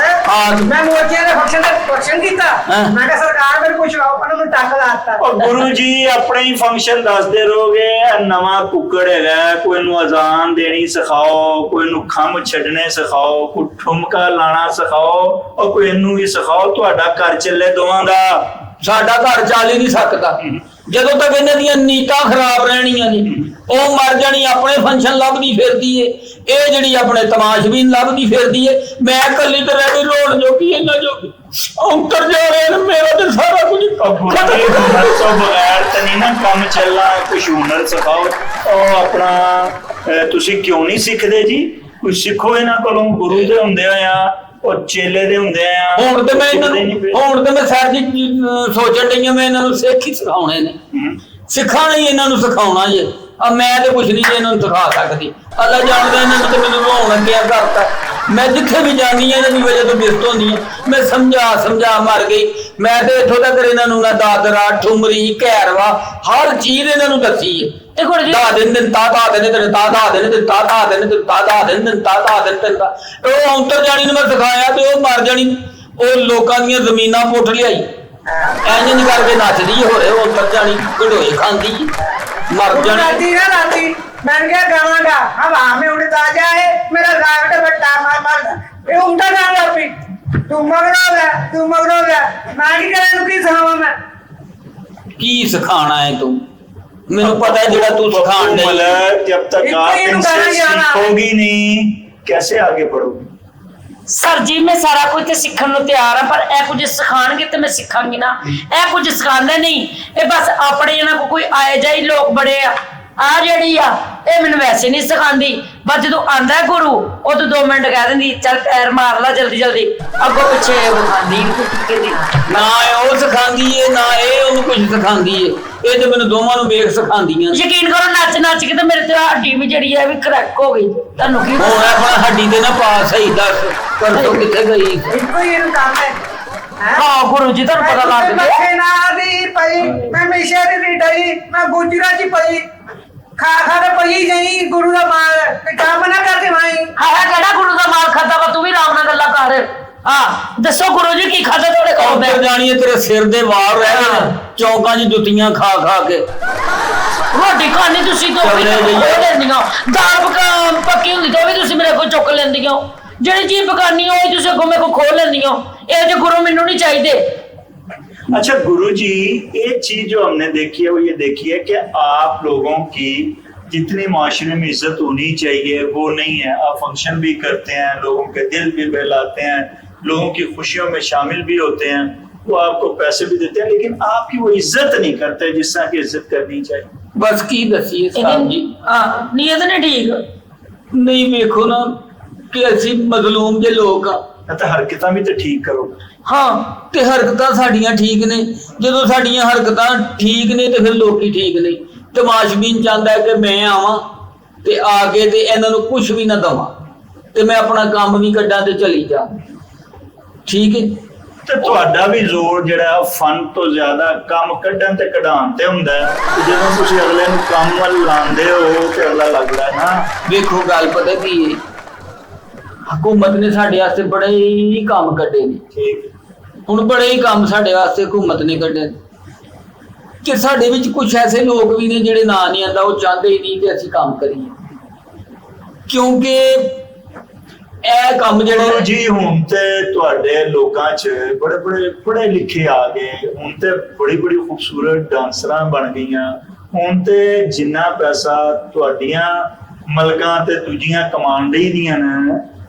ਮੈਂ ਮੋਚੀਆਂ ਦੇ ਫੰਕਸ਼ਨ ਕੀਤਾ, ਮੈਂ ਕਿਹਾ ਸਰਕਾਰ ਮੈਨੂੰ ਕੁਛ ਲਾਓ, ਉਹਨਾਂ ਨੂੰ ਟੱਕ ਲਾਤਾ। ਉਹ ਗੁਰੂ ਜੀ ਆਪਣੇ ਹੀ ਫੰਕਸ਼ਨ ਦੱਸਦੇ ਰਹੋਗੇ। ਨਵਾਂ ਕੁੱਕੜ ਹੈਗਾ, ਕੋਈ ਨੂੰ ਅਜ਼ਾਨ ਦੇਣੀ ਸਿਖਾਓ, ਕੋਈ ਨੂੰ ਖੰਮ ਛੱਡਣੇ ਸਿਖਾਓ, ਕੋਈ ਠੁਮਕਾ ਲਾਣਾ ਸਿਖਾਓ, ਔਰ ਕੋਈ ਇਹਨੂੰ ਵੀ ਸਿਖਾਓ। ਤੁਹਾਡਾ ਘਰ ਚੱਲੇ ਦੋਵਾਂ ਦਾ। ਸਾਡਾ ਘਰ ਚੱਲ ਹੀ ਨਹੀਂ ਸਕਦਾ ਜਦੋਂ ਤੱਕ ਇਹਨਾਂ ਦੀਆਂ ਨੀਤਾਂ ਖਰਾਬ ਰਹਿਣੀਆਂ ਨੇ। ਉਹ ਮਰ ਜਾਣੀ, ਆਪਣੇ ਫੰਕਸ਼ਨ ਲੱਭਦੀ ਫਿਰਦੀ ਏ, ਇਹ ਜਿਹੜੀ ਆਪਣੇ ਤਮਾਸ਼ਬੀਨ ਲੱਭਦੀ ਫਿਰਦੀ ਏ। ਮੈਂ ਇਕੱਲੀ ਤੇ ਰਹਿ ਗਈ ਰੋਣ ਜੋਗੀ, ਇਹਨਾਂ ਜੋਗੀ। ਉਤਰ ਜਾ ਰਹੇ ਨੇ, ਮੇਰਾ ਤੇ ਸਾਰਾ ਕੁਝ ਹੁਨਰ ਤੋਂ ਬਗੈਰ ਤਾਂ ਨਹੀਂ ਨਾ ਕੰਮ ਚੱਲਣਾ। ਕੁਛ ਹੁਨਰ ਸਿਖਾਓ। ਉਹ ਆਪਣਾ ਤੁਸੀਂ ਕਿਉਂ ਨਹੀਂ ਸਿੱਖਦੇ ਜੀ? ਕੁਝ ਸਿੱਖੋ ਇਹਨਾਂ ਕੋਲੋਂ। ਗੁਰੂ ਦੇ ਹੁੰਦੇ ਆ, ਉਹ ਚੇਲੇ ਦੇ ਹੁੰਦੇ ਆ। ਹੁਣ ਤੇ ਮੈਂ ਇਹਨਾਂ ਨੂੰ, ਹੁਣ ਤੇ ਮੈਂ ਸਰ ਜੀ ਸੋਚਣ ਡਈ ਆ, ਮੈਂ ਇਹਨਾਂ ਨੂੰ ਸਿੱਖ ਹੀ ਸਿਖਾਉਣੇ ਨੇ, ਸਿੱਖਾਣਾ ਹੀ ਇਹਨਾਂ ਨੂੰ ਸਿਖਾਉਣਾ ਜੇ। ਮੈਂ ਤੇ ਕੁਛ ਨਹੀਂ ਇਹਨਾਂ ਨੂੰ ਸਿਖਾ ਸਕਦੀ। ਅੱਲਾ ਜਾਣਦਾ ਇਹਨਾਂ ਨੂੰ ਤੇ ਮੈਨੂੰ ਰੋਣ ਲੱਗਿਆ ਕਰਤਾ। ਮੈਂ ਜਿੱਥੇ ਵੀ ਜਾਂਦੀ ਆ ਇਹਨਾਂ ਦੀ ਵਜ੍ਹਾ ਤੋਂ ਬਿਸਤ ਹੁੰਦੀ ਆ। ਮੈਂ ਸਮਝਾ ਮਰ ਗਈ। ਮੈਂ ਤੇ ਇੱਥੋਂ ਤੱਕ ਇਹਨਾਂ ਨੂੰ ਨਾ ਦਾਦਰਾ, ਠੁਮਰੀ, ਘੈਰਵਾ, ਹਰ ਚੀਜ਼ ਇਹਨਾਂ ਨੂੰ ਦੱਸੀ ਹੈ। ਤੇ ਹੁਣ ਦਾ ਦਿਨ ਤਾ ਦਿਨ ਉਹ ਉਤਰ ਜਾਣੀ ਨੂੰ ਮੈਂ ਸਿਖਾਇਆ ਤੇ ਉਹ ਮਰ ਜਾਣੀ। ਉਹ ਲੋਕਾਂ ਦੀਆਂ ਜ਼ਮੀਨਾਂ ਪੁੱਟ ਲਿਆਈ, ਇੰਜ ਨਹੀਂ ਕਰਕੇ ਨੱਚਦੀ ਹੋ ਰਹੇ। ਉਹ ਉਤਰ ਜਾਣੀ ਘੜੋਏ ਖਾਂਦੀ, ਮਰ ਜਾਣੀ। मैं क्या गावांगा, हवा में उड़ता जाए मेरा रावट बट्टा मार ये उल्टा ना लपी। तू मगरो गया मैं की करे की सिखावां मैं? की सिखाना है तू? ਮੈਨੂੰ ਪਤਾ ਹੈ ਜਿਹੜਾ ਤੂੰ ਸਿਖਾਣ ਨਹੀਂ। मतलब जब तक आप इनसे सीखोगी नहीं कैसे आगे बढ़ोगी? ਸਰ ਜੀ ਮੈਂ ਸਾਰਾ ਕੁਝ ਤੇ ਸਿੱਖਣ ਨੂੰ ਤਿਆਰ ਆ, ਪਰ ਇਹ ਕੁਝ ਸਿਖਾਣਗੇ ਤੇ ਮੈਂ ਸਿੱਖਾਂਗੀ ਨਾ। ਇਹ ਕੁਝ ਸਿਖਾਉਂਦੇ ਨਹੀਂ, ਇਹ ਬਸ ਆਪਣੇ ਇਹਨਾਂ ਕੋ ਕੋਈ ਆਏ ਜਾਈ ਲੋਕ ਬੜੇ ਆ, ਆ ਜਿਹੜੀ ਆ ਇਹ ਮੈਨੂੰ ਵੈਸੇ ਨਹੀਂ ਸਿਖਾਉਂਦੀ, ਬਸ ਜਦੋਂ ਆਂਦਾ ਗੁਰੂ ਉਹ ਤੋਂ 2 ਮਿੰਟ ਕਹਿ ਦਿੰਦੀ ਚੱਲ ਪੈਰ ਮਾਰ ਲਾ ਜਲਦੀ ਜਲਦੀ, ਅੱਗੋਂ ਪਿੱਛੇ ਵਿਖਾਉਂਦੀ ਕਹਿੰਦੀ ਨਾ ਉਹ ਸਿਖਾਉਂਦੀ ਏ ਨਾ ਇਹ ਉਹਨੂੰ ਕੁਝ ਸਿਖਾਉਂਦੀ ਏ, ਇਹ ਤੇ ਮੈਨੂੰ ਦੋਵਾਂ ਨੂੰ ਵੇਖ ਸਿਖਾਉਂਦੀਆਂ। ਯਕੀਨ ਕਰੋ ਨੱਚ ਨੱਚ ਕੇ ਤੇ ਮੇਰੇ ਤੇ ਹੱਡੀ ਵੀ ਜਿਹੜੀ ਹੈ ਵੀ ਕਰੈਕ ਹੋ ਗਈ। ਤੁਹਾਨੂੰ ਕੀ ਹੁਣ ਆਪਣਾ ਹੱਡੀ ਤੇ ਨਾ ਪਾ ਸਹੀ ਦੱਸ ਪਰਸੋਂ ਕਿੱਥੇ ਗਈ? ਇੱਕੋ ਹੀ ਇਹਨੂੰ ਕੰਮ ਹੈ ਹਾਂ ਗੁਰੂ ਜੀ ਤੁਹਾਨੂੰ ਪਤਾ ਲੱਗ ਗਿਆ। ਮੈਂ ਨਾ ਦੀ ਪਈ, ਮੈਂ ਮਿਸ਼ੇ ਦੀ ਡਈ, ਮੈਂ ਗੁਜਰਾ ਚ ਪਈ, ਖਾ ਖਾ ਕੇ ਪਈ ਗਈ ਗੁਰੂ ਦਾ ਮਾਲ ਤੇ ਕੰਮ ਨਾ ਕਰਕੇ ਮਾਈ। ਹਾਂ ਕਿਹੜਾ ਗੁਰੂ ਦਾ ਮਾਲ ਖਾਦਾ ਵਾ, ਤੂੰ ਵੀ ਆਰਾਮ ਨਾਲ ਗੱਲਾਂ ਕਰ। ਹਾਂ ਦੱਸੋ ਗੁਰੂ ਜੀ ਕੀ ਖਾਦਾ ਤੁਹਾਡੇ ਕੋਲ? ਉੱਧਰ ਜਾਣੀ ਏ ਤੇਰੇ ਸਿਰ ਦੇ ਵਾਲ ਰਹਿ ਗਏ ਨੇ ਚੌਂਕਾਂ 'ਚ ਜੁੱਤੀਆਂ ਖਾ ਖਾ ਕੇ। ਰੋਟੀ ਖਾਣੀ ਤੁਸੀਂ ਤੋਂ ਵੀ ਲੈਂਦੀਆਂ, ਦਾਲ ਪੱਕੀ ਹੁੰਦੀ ਤਾਂ ਵੀ ਤੁਸੀਂ ਮੇਰੇ ਕੋਲ ਚੁੱਕ ਲੈਂਦੀਆਂ, ਜਿਹੜੀ ਚੀਜ਼ ਪਕਾਨੀ ਹੋਈ ਤੁਸੀਂ ਅੱਗੋਂ ਮੇਰੇ ਕੋਲ ਖੋਲ ਲੈਂਦੀਆਂ। ਇਹ ਜੇ ਗੁਰੂ ਮੈਨੂੰ नहीं चाहिए। अच्छा गुरु जी, एक चीज जो हमने देखी है वो ये देखी है कि आप लोगों की जितनी माशरे में इज्जत होनी चाहिए वो नहीं है। आप फंक्शन भी करते हैं, लोगों के दिल भी बहलाते हैं, लोगों की खुशियों में शामिल भी होते हैं, वो आपको पैसे भी देते हैं, लेकिन आपकी वो इज्जत नहीं करते जिस तरह की इज्जत करनी चाहिए। बस की दसीए साहब जी, नीयत नहीं ठीक नहीं वेखो ना कि ਅਸੀਂ ਮਜ਼ਲੂਮ ਜੇ ਲੋਕ ਆ तो हरकतां भी तो ठीक करो। ਹਾਂ ਤੇ ਹਰਕਤਾਂ ਸਾਡੀਆਂ ਠੀਕ ਨੇ, ਜਦੋਂ ਸਾਡੀਆਂ ਹਰਕਤਾਂ ਠੀਕ ਨੇ ਤੇ ਫਿਰ ਲੋਕੀ ਠੀਕ ਨੇ। ਤਮਾਸ਼ਬੀਨ ਚਾਹੁੰਦਾ ਕਿ ਮੈਂ ਆਵਾਂ ਤੇ ਆ ਕੇ ਤੇ ਇਹਨਾਂ ਨੂੰ ਕੁਝ ਵੀ ਨਾ ਦਵਾਂ ਤੇ ਮੈਂ ਆਪਣਾ ਕੰਮ ਵੀ ਕੱਢਾਂ ਤੇ ਚਲੀ ਜਾ, ਠੀਕ ਹੈ। ਤੇ ਤੁਹਾਡਾ ਵੀ ਜ਼ੋਰ ਜਿਹੜਾ ਫਨ ਤੋਂ ਜ਼ਿਆਦਾ ਕੰਮ ਕੱਢਣ ਤੇ ਕਢਾਉਣ ਤੇ ਹੁੰਦਾ ਹੈ। ਜਦੋਂ ਤੁਸੀਂ ਅਗਲੇ ਨੂੰ ਕੰਮ ਵੱਲ ਲਾਉਂਦੇ ਹੋ ਤੇ ਅਗਲਾ ਲੱਗਦਾ ਹੈ ਨਾ। ਵੇਖੋ ਗੱਲ ਪਤਾ ਕੀ ਹੈ, ਹਕੂਮਤ ਨੇ ਸਾਡੇ ਵਾਸਤੇ ਬੜੇ ਹੀ ਕੰਮ ਕੱਢੇ ਨੇ। ਠੀਕ ਹੁਣ ਬੜੇ ਹੀ ਕੰਮ ਸਾਡੇ ਵਾਸਤੇ ਹਕੂਮਤ ਨੇ ਕੱਢੇ ਨੇ ਕਿ ਸਾਡੇ ਵਿੱਚ ਕੁਝ ਐਸੇ ਲੋਕ ਵੀ ਨੇ ਜਿਹੜੇ ਨਾਂ ਨਹੀਂ ਆਉਂਦਾ, ਉਹ ਚਾਹੁੰਦੇ ਹੀ ਨਹੀਂ ਕਿ ਅਸੀਂ ਕੰਮ ਕਰੀਏ, ਕਿਉਂਕਿ ਇਹ ਕੰਮ ਜਿਹੜੇ ਜੀ ਹੁਣ ਤੇ ਤੁਹਾਡੇ ਲੋਕਾਂ 'ਚ ਬੜੇ ਬੜੇ ਪੜ੍ਹੇ ਲਿਖੇ ਆ ਗਏ, ਹੁਣ ਤੇ ਬੜੀ ਬੜੀ ਖੂਬਸੂਰਤ ਡਾਂਸਰਾਂ ਬਣ ਗਈਆਂ। ਹੁਣ ਤੇ ਜਿੰਨਾ ਪੈਸਾ ਤੁਹਾਡੀਆਂ ਮਲਕਾਂ ਤੇ ਦੂਜੀਆਂ ਕਮਾਉਣ ਦੀਆਂ ਨੇ,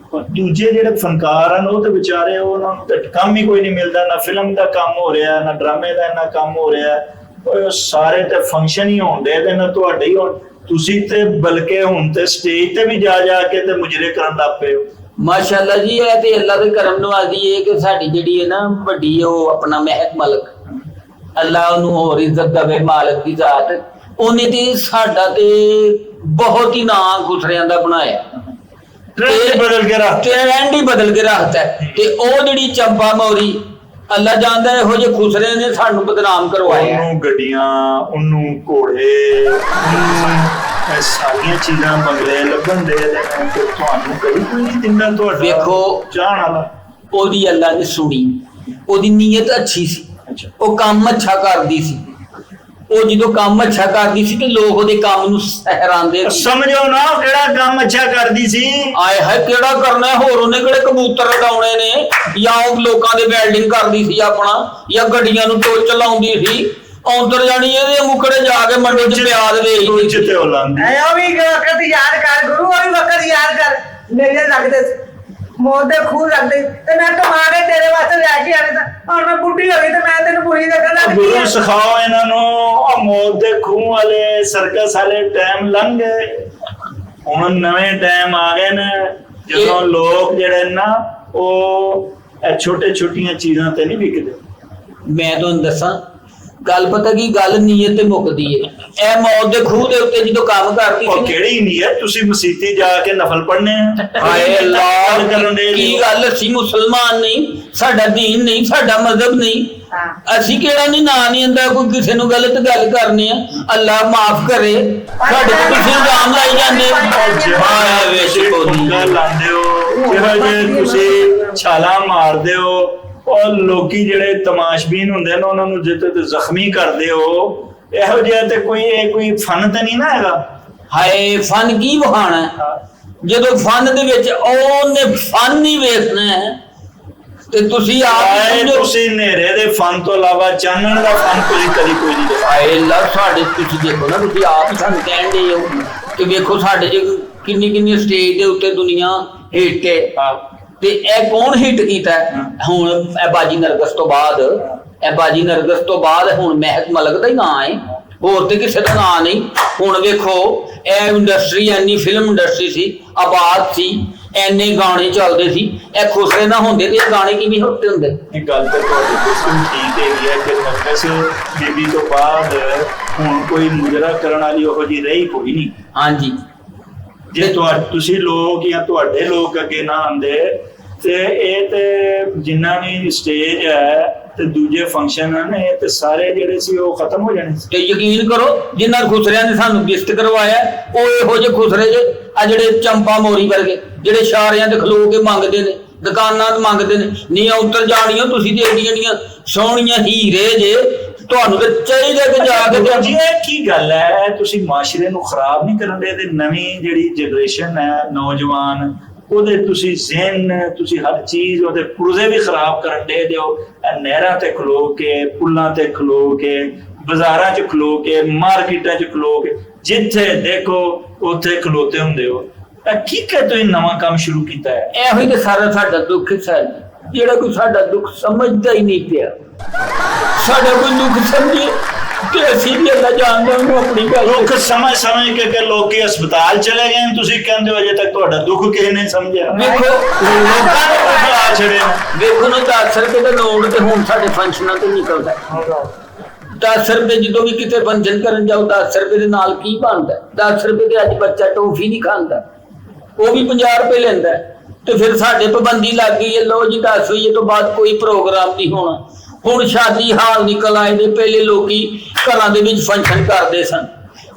ਦੂਜੇ ਜਿਹੜੇ ਫਨਕਾਰ ਹਨ ਉਹ ਤੇ ਵਿਚਾਰੇ ਉਹਨਾਂ ਨੂੰ ਤੇ ਕੰਮ ਹੀ ਕੋਈ ਨਹੀਂ ਮਿਲਦਾ। ਨਾ ਫਿਲਮ ਦਾ ਕੰਮ ਹੋ ਰਿਹਾ, ਨਾ ਡਰਾਮੇ ਦਾ ਇੰਨਾ ਕੰਮ ਹੋ ਰਿਹਾ, ਉਹ ਸਾਰੇ ਤੇ ਫੰਕਸ਼ਨ ਹੀ ਹੋਣਦੇ ਤੇ ਨਾ ਤੁਹਾਡੇ ਹੀ ਹੋਣ। ਤੁਸੀਂ ਤੇ ਬਲਕਿ ਹੁਣ ਤੇ ਸਟੇਜ ਤੇ ਵੀ ਜਾ ਜਾ ਕੇ ਤੇ ਮੁਜਰੇ ਕਰਨ ਲੱਗ ਪਏ ਹੋ। ਮਾਸ਼ਾਅੱਲਾ ਜੀ, ਇਹ ਤੇ ਅੱਲਾ ਦੇ ਕਰਮ ਨਵਾਜ਼ੀ ਹੈ ਕਿ ਸਾਡੀ ਜਿਹੜੀ ਹੈ ਨਾ ਵੱਡੀ ਉਹ ਆਪਣਾ ਮਹਿਕ ਮਲਕ, ਅੱਲਾ ਉਹਨੂੰ ਹੋਰ ਇੱਜ਼ਤ ਦੇਵੇ, ਮਾਲਕ ਦੀ ਜ਼ਾਤ, ਉਹਨੇ ਤੇ ਸਾਡਾ ਤੇ ਬਹੁਤ ਹੀ ਨਾਂ ਗੁਸਰਿਆਂ ਦਾ ਬਣਾਇਆ, ਟ੍ਰੈਂਡ ਹੀ ਬਦਲ ਕੇ ਰੱਖਤਾ। ਤੇ ਉਹ ਜਿਹੜੀ ਚੰਪਾ ਮੌਰੀ ਅੱਲਾ ਜਾਣਦਾ ਇਹੋ ਜਿਹੇ ਖੁਸਰੇ ਨੇ ਸਾਨੂੰ ਬਦਨਾਮ ਕਰਵਾਇਆ। ਉਹਨੂੰ ਗੱਡੀਆਂ, ਉਹਨੂੰ ਘੋੜੇ, ਇਹ ਸਾਰੀਆਂ ਚੀਜ਼ਾਂ ਬੰਗਲੇ ਲੱਭਣ ਦੇ ਤੇ ਤੁਹਾਨੂੰ ਕਦੀ ਕੋਈ ਨਹੀਂ ਦਿੰਦਾ ਤੁਹਾਡਾ ਵੇਖੋ ਚਾਹਣ ਵਾਲਾ। ਉਹਦੀ ਅੱਲਾ ਨੇ ਸੁਣੀ, ਉਹਦੀ ਨੀਅਤ ਅੱਛੀ ਸੀ, ਉਹ ਕੰਮ ਅੱਛਾ ਕਰਦੀ ਸੀ। ਉਹ ਜਦੋਂ ਕੰਮ ਅੱਛਾ ਕਰਦੀ ਸੀ ਤੇ ਲੋਕ ਉਹਦੇ ਕੰਮ ਨੂੰ ਸਹਿਰਾਂਦੇ ਸੀ। ਸਮਝੋ ਨਾ ਕਿਹੜਾ ਕੰਮ ਅੱਛਾ ਕਰਦੀ ਸੀ। ਆਏ ਹੈ ਕਿਹੜਾ ਕਰਨਾ ਹੋਰ, ਉਹਨੇ ਕਿਹੜੇ ਕਬੂਤਰ ਉਡਾਉਣੇ ਨੇ, ਜਾਂ ਉਹ ਲੋਕਾਂ ਦੇ ਵੈਲਡਿੰਗ ਕਰਦੀ ਸੀ ਆਪਣਾ, ਜਾਂ ਗੱਡੀਆਂ ਨੂੰ ਟੋਚ ਚਲਾਉਂਦੀ ਸੀ। ਔਂਤਰ ਜਾਣੀ ਇਹਦੇ ਮੁਕੜੇ ਜਾ ਕੇ ਮੰਡੀ ਚ ਪਿਆਜ਼ ਵੇਚਦੀ ਤੇ ਉਹ ਲਾਂਦੀ। ਐ ਉਹ ਵੀ ਵਕਤ ਯਾਦ ਕਰ ਗੁਰੂ, ਉਹ ਵੀ ਵਕਤ ਯਾਦ ਕਰ। ਮੇਰੇ ਲੱਗਦੇ ਮੌਤ ਦੇ ਖੂਹ ਲੱਗਦੇ ਤੇ ਮੈਂ ਤੁਹਾਡੇ ਤੇਰੇ ਵਾਸਤੇ ਲੈ ਕੇ ਆਣੇ, ਤਾਂ ਹੁਣ ਮੈਂ ਬੁੱਢੀ ਹੋ ਗਈ ਤੇ ਮੈਂ ਤੈਨੂੰ ਬੁਰੀ ਲੱਗਣ ਲੱਗ ਗਈ। ਗੁਰੂ ਸਿਖਾਓ ਇਹਨਾਂ ਨੂੰ। ਉਹ ਮੌਤ ਦੇ ਖੂਹ ਵਾਲੇ ਸਰਕਸ ਵਾਲੇ ਟਾਈਮ ਲੰਘ ਗਏ, ਹੁਣ ਨਵੇਂ ਟਾਈਮ ਆ ਗਏ ਨੇ ਜਦੋਂ ਲੋਕ ਜਿਹੜੇ ਨਾ ਉਹ ਇਹ ਛੋਟੇ ਛੋਟੀਆਂ ਚੀਜ਼ਾਂ ਤੇ ਨਹੀਂ ਵਿਕਦੇ। ਮੈਂ ਤੁਹਾਨੂੰ ਦੱਸਾਂ ਗੱਲ, ਪਤਾ ਕੀ ਗੱਲ, ਨੀਅਤ ਤੇ ਮੁੱਕਦੀ ਏ। ਇਹ ਮੌਤ ਦੇ ਖੂਹ ਦੇ ਉੱਤੇ ਜਦੋਂ ਕੰਮ ਕਰਦੀ ਉਹ ਕਿਹੜੀ ਨੀਅਤ? ਤੁਸੀਂ ਮਸੀਤੀ ਜਾ ਕੇ ਨਫਲ ਪੜ੍ਹਨੇ ਆ। ਹਾਏ ਅੱਲਾ, ਕੀ ਗੱਲ, ਅਸੀਂ ਮੁਸਲਮਾਨ ਨਹੀਂ, ਸਾਡਾ ਦੀਨ ਨਹੀਂ, ਸਾਡਾ ਮਜ਼ਹਬ ਨਹੀਂ, ਅਸੀਂ ਕਿਹੜਾ ਨਹੀਂ ਨਾਂ ਨਹੀਂ ਆਂਦਾ ਕੋਈ ਕਿਸੇ ਨੂੰ ਗਲਤ ਗੱਲ ਕਰਨੀ ਆ। ਅੱਲਾ ਮਾਫ ਕਰੇ, ਸਾਡੇ ਤੇ ਤੁਸੀਂ ਇਲਜ਼ਾਮ ਲਾਈ ਜਾਂਦੇ ਲਾਉਂਦੇ ਹੋ, ਜਿਹੋ ਜਿਹੇ ਤੁਸੀਂ ਛਾਲਾਂ ਮਾਰਦੇ ਹੋ, ਉਹ ਲੋਕੀ ਜਿਹੜੇ ਤਮਾਸ਼ਬੀਨ ਹੁੰਦੇ ਨੇ ਉਹਨਾਂ ਨੂੰ ਜਿੱਤੇ ਤੇ ਜ਼ਖਮੀ ਕਰਦੇ ਹੋ। ਇਹੋ ਜਿਹਾ ਤੇ ਕੋਈ ਫਨ ਤੇ ਨਹੀਂ ਨਾ ਹੈਗਾ। ਹਾਏ ਫਨ ਕੀ ਵਹਾਣਾ, ਜਦੋਂ ਫਨ ਦੇ ਵਿੱਚ ਉਹਨੇ ਫਨ ਨਹੀਂ ਵੇਖਣਾ ਹੈ ਤੇ ਤੁਸੀਂ ਆਪ ਤੁਸੀਂ ਹਨੇਰੇ ਦੇ ਫਨ ਤੋਂ ਇਲਾਵਾ ਚਾਨਣ ਦਾ ਫਨ ਤੁਸੀਂ ਕਦੀ ਕੋਈ ਨਹੀਂ ਦੇਖਿਆ। ਹਾਏ ਅੱਲਾ, ਸਾਡੇ ਤੁਸੀਂ ਦੇਖੋ ਨਾ, ਤੁਸੀਂ ਆਪ ਹੀ ਸਾਨੂੰ ਕਹਿਣ ਦੇ ਹੋ ਕਿ ਵੇਖੋ ਸਾਡੇ ਚ ਕਿੰਨੀ ਸਟੇਜ ਦੇ ਉੱਤੇ ਦੁਨੀਆ ਹਿੱਟ ਹੈ ਤੇ ਇਹ ਕੌਣ ਹਿੱਟ ਕੀਤਾ ਹੁਣ? ਇਹ ਬਾਜੀ ਨਰਗਸ ਤੋਂ ਬਾਅਦ ਹੁਣ ਮਹਿਕ ਮਲਕ ਦਾ ਹੀ ਨਾਂ ਹੈ। ਹੋਰ ਤੇ ਕਿਸੇ ਦਾ ਨਾਂ ਨਹੀਂ। ਹੁਣ ਵੇਖੋ ਇਹ ਇੰਡਸਟਰੀ ਐਨੀ ਫਿਲਮ ਇੰਡਸਟਰੀ ਸੀ, ਆਬਾਦ ਸੀ, ਐਨੇ ਗਾਣੇ ਚੱਲਦੇ ਸੀ, ਇਹ ਖੁਸਰੇ ਨਾ ਹੁੰਦੇ ਤੇ ਇਹ ਗਾਣੇ ਕਿਵੇਂ ਹੁੰਦੇ ਹੁੰਦੇ। ਇਹ ਗੱਲ ਤਾਂ ਤੁਹਾਡੀ ਬਿਲਕੁਲ ਠੀਕ ਹੈਗੀ ਹੈ ਕਿ ਨਰਗਸ ਬੀਬੀ ਤੋਂ ਬਾਅਦ ਹੁਣ ਕੋਈ ਮੁਜਰਾ ਕਰਨ ਵਾਲੀ ਉਹੋ ਜਿਹੀ ਰਹੀ ਕੋਈ ਨਹੀਂ। ਹਾਂਜੀ, ਜੇ ਤੁਸੀਂ ਲੋਕ ਜਾਂ ਤੁਹਾਡੇ ਲੋਕ ਅੱਗੇ ਨਾ ਆਉਂਦੇ ਤੇ ਇਹ ਤੇ ਜਿੰਨਾ ਵੀ ਸਟੇਜ ਹੈ ਤੇ ਦੂਜੇ ਫੰਕਸ਼ਨ ਹਨ ਇਹ ਤੇ ਸਾਰੇ ਜਿਹੜੇ ਸੀ ਉਹ ਖਤਮ ਹੋ ਜਾਣੇ ਸੀ। ਤੇ ਯਕੀਨ ਕਰੋ ਜਿਨ੍ਹਾਂ ਖੁਸਰਿਆਂ ਨੇ ਸਾਨੂੰ ਗਿਫਟ ਕਰਵਾਇਆ ਉਹ ਇਹੋ ਜਿਹੇ ਖੁਸਰੇ ਜੇ ਆ ਜਿਹੜੇ ਚੰਪਾ ਮੋਰੀ ਵਰਗੇ ਜਿਹੜੇ ਇਸ਼ਾਰਿਆਂ ਤੇ ਖਲੋ ਕੇ ਮੰਗਦੇ ਨੇ, ਦੁਕਾਨਾਂ ਤੇ ਮੰਗਦੇ ਨੇ। ਨੀਆਂ ਉੱਤਰ ਜਾਣੀਆਂ ਤੁਸੀਂ ਤੇ ਏਡੀਆਂ ਸੋਹਣੀਆਂ ਹੀਰੇ ਜੇ, ਤੁਹਾਨੂੰ ਤੇ ਚਾਹੀਦਾ ਕਿ ਜਾ ਕੇ ਜੀ ਇਹ ਕੀ ਗੱਲ ਹੈ, ਤੁਸੀਂ ਮਾਸ਼ਰੇ ਨੂੰ ਖਰਾਬ ਨਹੀਂ ਕਰਨ ਦੇ ਤੇ ਨਵੀਂ ਜਿਹੜੀ ਜਨਰੇਸ਼ਨ ਹੈ ਨੌਜਵਾਨ ਉਹਦੇ ਤੁਸੀਂ ਜ਼ਿਹਨ ਤੁਸੀਂ ਹਰ ਚੀਜ਼ ਉਹਦੇ ਪੁਰਜ਼ੇ ਵੀ ਖਰਾਬ ਕਰਨ ਦੇ ਦਿਓ। ਨਹਿਰਾਂ ਤੇ ਖਲੋ ਕੇ, ਪੁੱਲਾਂ ਤੇ ਖਲੋ ਕੇ, ਬਾਜ਼ਾਰਾਂ 'ਚ ਖਲੋ ਕੇ, ਮਾਰਕੀਟਾਂ 'ਚ ਖਲੋ ਕੇ, ਜਿੱਥੇ ਦੇਖੋ ਉੱਥੇ ਖਲੋਤੇ ਹੁੰਦੇ ਹੋ। ਕੀ ਕਿ ਤੁਸੀਂ ਨਵਾਂ ਕੰਮ ਸ਼ੁਰੂ ਕੀਤਾ ਹੈ? ਇਹੋ ਹੀ ਤੇ ਸਾਰਾ ਸਾਡਾ ਦੁੱਖ ਹੈ। ਜਿਹੜਾ ਕੋਈ ਸਾਡਾ ਦੁੱਖ ਸਮਝਦਾ ਹੀ ਨਹੀਂ ਪਿਆ। ਸਾਡਾ ਕੋਈ ਦੁੱਖ ਸਮਝੇ ਤੇ ਅਸੀਂ ਵੀ ਅੱਲਾ ਜਾਣਦਾ ਉਹਨੂੰ ਆਪਣੀ ਗੱਲ। ਦੁੱਖ ਸਮਝ ਕੇ ਲੋਕੀ ਹਸਪਤਾਲ ਚਲੇ ਗਏ, ਤੁਸੀਂ ਕਹਿੰਦੇ ਹੋ ਅਜੇ ਤੱਕ ਤੁਹਾਡਾ ਦੁੱਖ ਕਿਸੇ ਨੇ ਸਮਝਿਆ। ਵੇਖੋ ਲੋਕਾਂ ਨੇ ਆ ਛੜੇ ਵੇਖੋ ਨਾ 10 ਰੁਪਏ ਦਾ ਨੋਟ ਤੇ ਹੁਣ ਸਾਡੇ ਫੰਕਸ਼ਨਾਂ ਤੇ ਨਿਕਲਦਾ 10 ਰੁਪਏ। ਜਦੋਂ ਵੀ ਕਿਤੇ ਫੰਕਸ਼ਨ ਕਰਨ ਜਾਓ 10 ਰੁਪਏ ਦੇ ਨਾਲ ਕੀ ਬਣਦਾ? 10 ਰੁਪਏ ਤੇ ਅੱਜ ਬੱਚਾ ਟੋਫੀ ਨਹੀਂ ਖਾਂਦਾ, ਉਹ ਵੀ 50 ਰੁਪਏ ਲੈਂਦਾ। ਤੇ ਫਿਰ ਸਾਡੇ ਪਾਬੰਦੀ ਲੱਗ ਗਈ ਹੈ, ਲੋ ਜੀ 10 ਵਜੇ ਤੋਂ ਬਾਅਦ ਕੋਈ ਪ੍ਰੋਗਰਾਮ ਨਹੀਂ ਹੋਣਾ। ਹੁਣ ਸ਼ਾਦੀ ਹਾਲ ਨਿਕਲ ਆਏ ਨੇ। ਪਹਿਲੇ ਲੋਕੀ ਘਰਾਂ ਦੇ ਵਿੱਚ ਫੰਕਸ਼ਨ ਕਰਦੇ ਸਨ,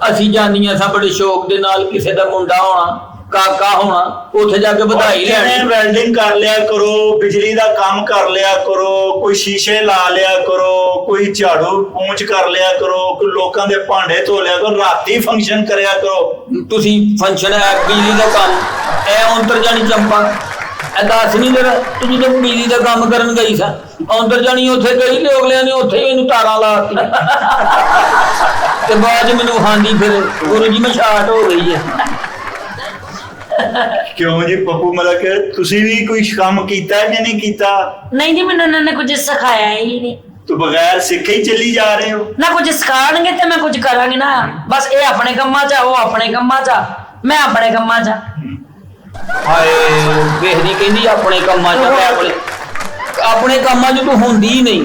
ਅਸੀਂ ਜਾਂਦੀਆਂ ਸਾਂ ਬੜੇ ਸ਼ੌਕ ਦੇ ਨਾਲ। ਕਿਸੇ ਦਾ ਮੁੰਡਾ ਹੋਣਾ, ਕਾਕਾ ਹੋਣਾ, ਉੱਥੇ ਜਾ ਕੇ ਵਧਾਈ ਲੈਣੀ। ਵੈਲਡਿੰਗ ਕਰ ਲਿਆ ਕਰੋ, ਬਿਜਲੀ ਦਾ ਕੰਮ ਕਰ ਲਿਆ ਕਰੋ, ਕੋਈ ਸ਼ੀਸ਼ੇ ਲਾ ਲਿਆ ਕਰੋ, ਕੋਈ ਝਾੜੂ ਪੂੰਝ ਕਰ ਲਿਆ ਕਰੋ, ਕੋਈ ਲੋਕਾਂ ਦੇ ਭਾਂਡੇ ਧੋ ਲਿਆ ਕਰੋ, ਰਾਤੀ ਫੰਕਸ਼ਨ ਕਰਿਆ ਕਰੋ। ਤੁਸੀਂ ਫੰਕਸ਼ਨ ਹੈ ਬਿਜਲੀ ਦਾ ਕੰਮ, ਇਹ ਅੰਦਰ ਜਾਣੀ ਚੰਪਾ ਇਹ ਦੱਸ ਨਹੀਂ ਜਰਾ ਤੂੰ ਜਦੋਂ ਬਿਜਲੀ ਦਾ ਕੰਮ ਕਰਨ ਗਈ ਸਾਂ ਅੰਦਰ ਜਾਣੀ ਉੱਥੇ ਗਈ ਤੇ ਅਗਲਿਆਂ ਨੇ ਉੱਥੇ ਹੀ ਇਹਨੂੰ ਤਾਰਾਂ ਲਾ ਦਿੱਤੀਆਂ ਤੇ ਬਾਅਦ ਮੈਨੂੰ ਹਾਂਦੀ ਫਿਰ ਗੁਰੂ ਜੀ ਮੈਂ ਸ਼ਾਰਟ ਹੋ ਗਈ ਹੈ। ਕਿਉਂ ਜੀ ਪੱਪੂ ਮਲਕ, ਤੁਸੀਂ ਵੀ ਕੋਈ ਕੰਮ ਕੀਤਾ ਕਿ ਨਹੀਂ ਕੀਤਾ? ਨਹੀਂ ਜੀ, ਮੈਨੂੰ ਇਹਨਾਂ ਨੇ ਕੁਝ ਸਿਖਾਇਆ ਹੀ ਨਹੀਂ। ਤੂੰ ਬਗੈਰ ਸਿੱਖੇ ਹੀ ਚੱਲੀ ਜਾ ਰਹੇ ਹੋ। ਨਾ ਕੁਝ ਸਿਖਾਣਗੇ ਤੇ ਮੈਂ ਕੁਝ ਕਰਾਂਗੀ ਨਾ। ਬਸ ਇਹ ਆਪਣੇ ਕੰਮਾਂ 'ਚ ਆ, ਉਹ ਆਪਣੇ ਕੰਮਾਂ 'ਚ ਆ, ਮੈਂ ਆਪਣੇ ਕੰਮਾਂ 'ਚ ਆ। ਹਾਏ ਵੇਖਦੀ ਕਹਿੰਦੀ ਆਪਣੇ ਕੰਮਾਂ 'ਚ ਆਪਣੇ ਕੰਮਾਂ 'ਚ ਤੂੰ ਹੁੰਦੀ ਹੀ ਨਹੀਂ।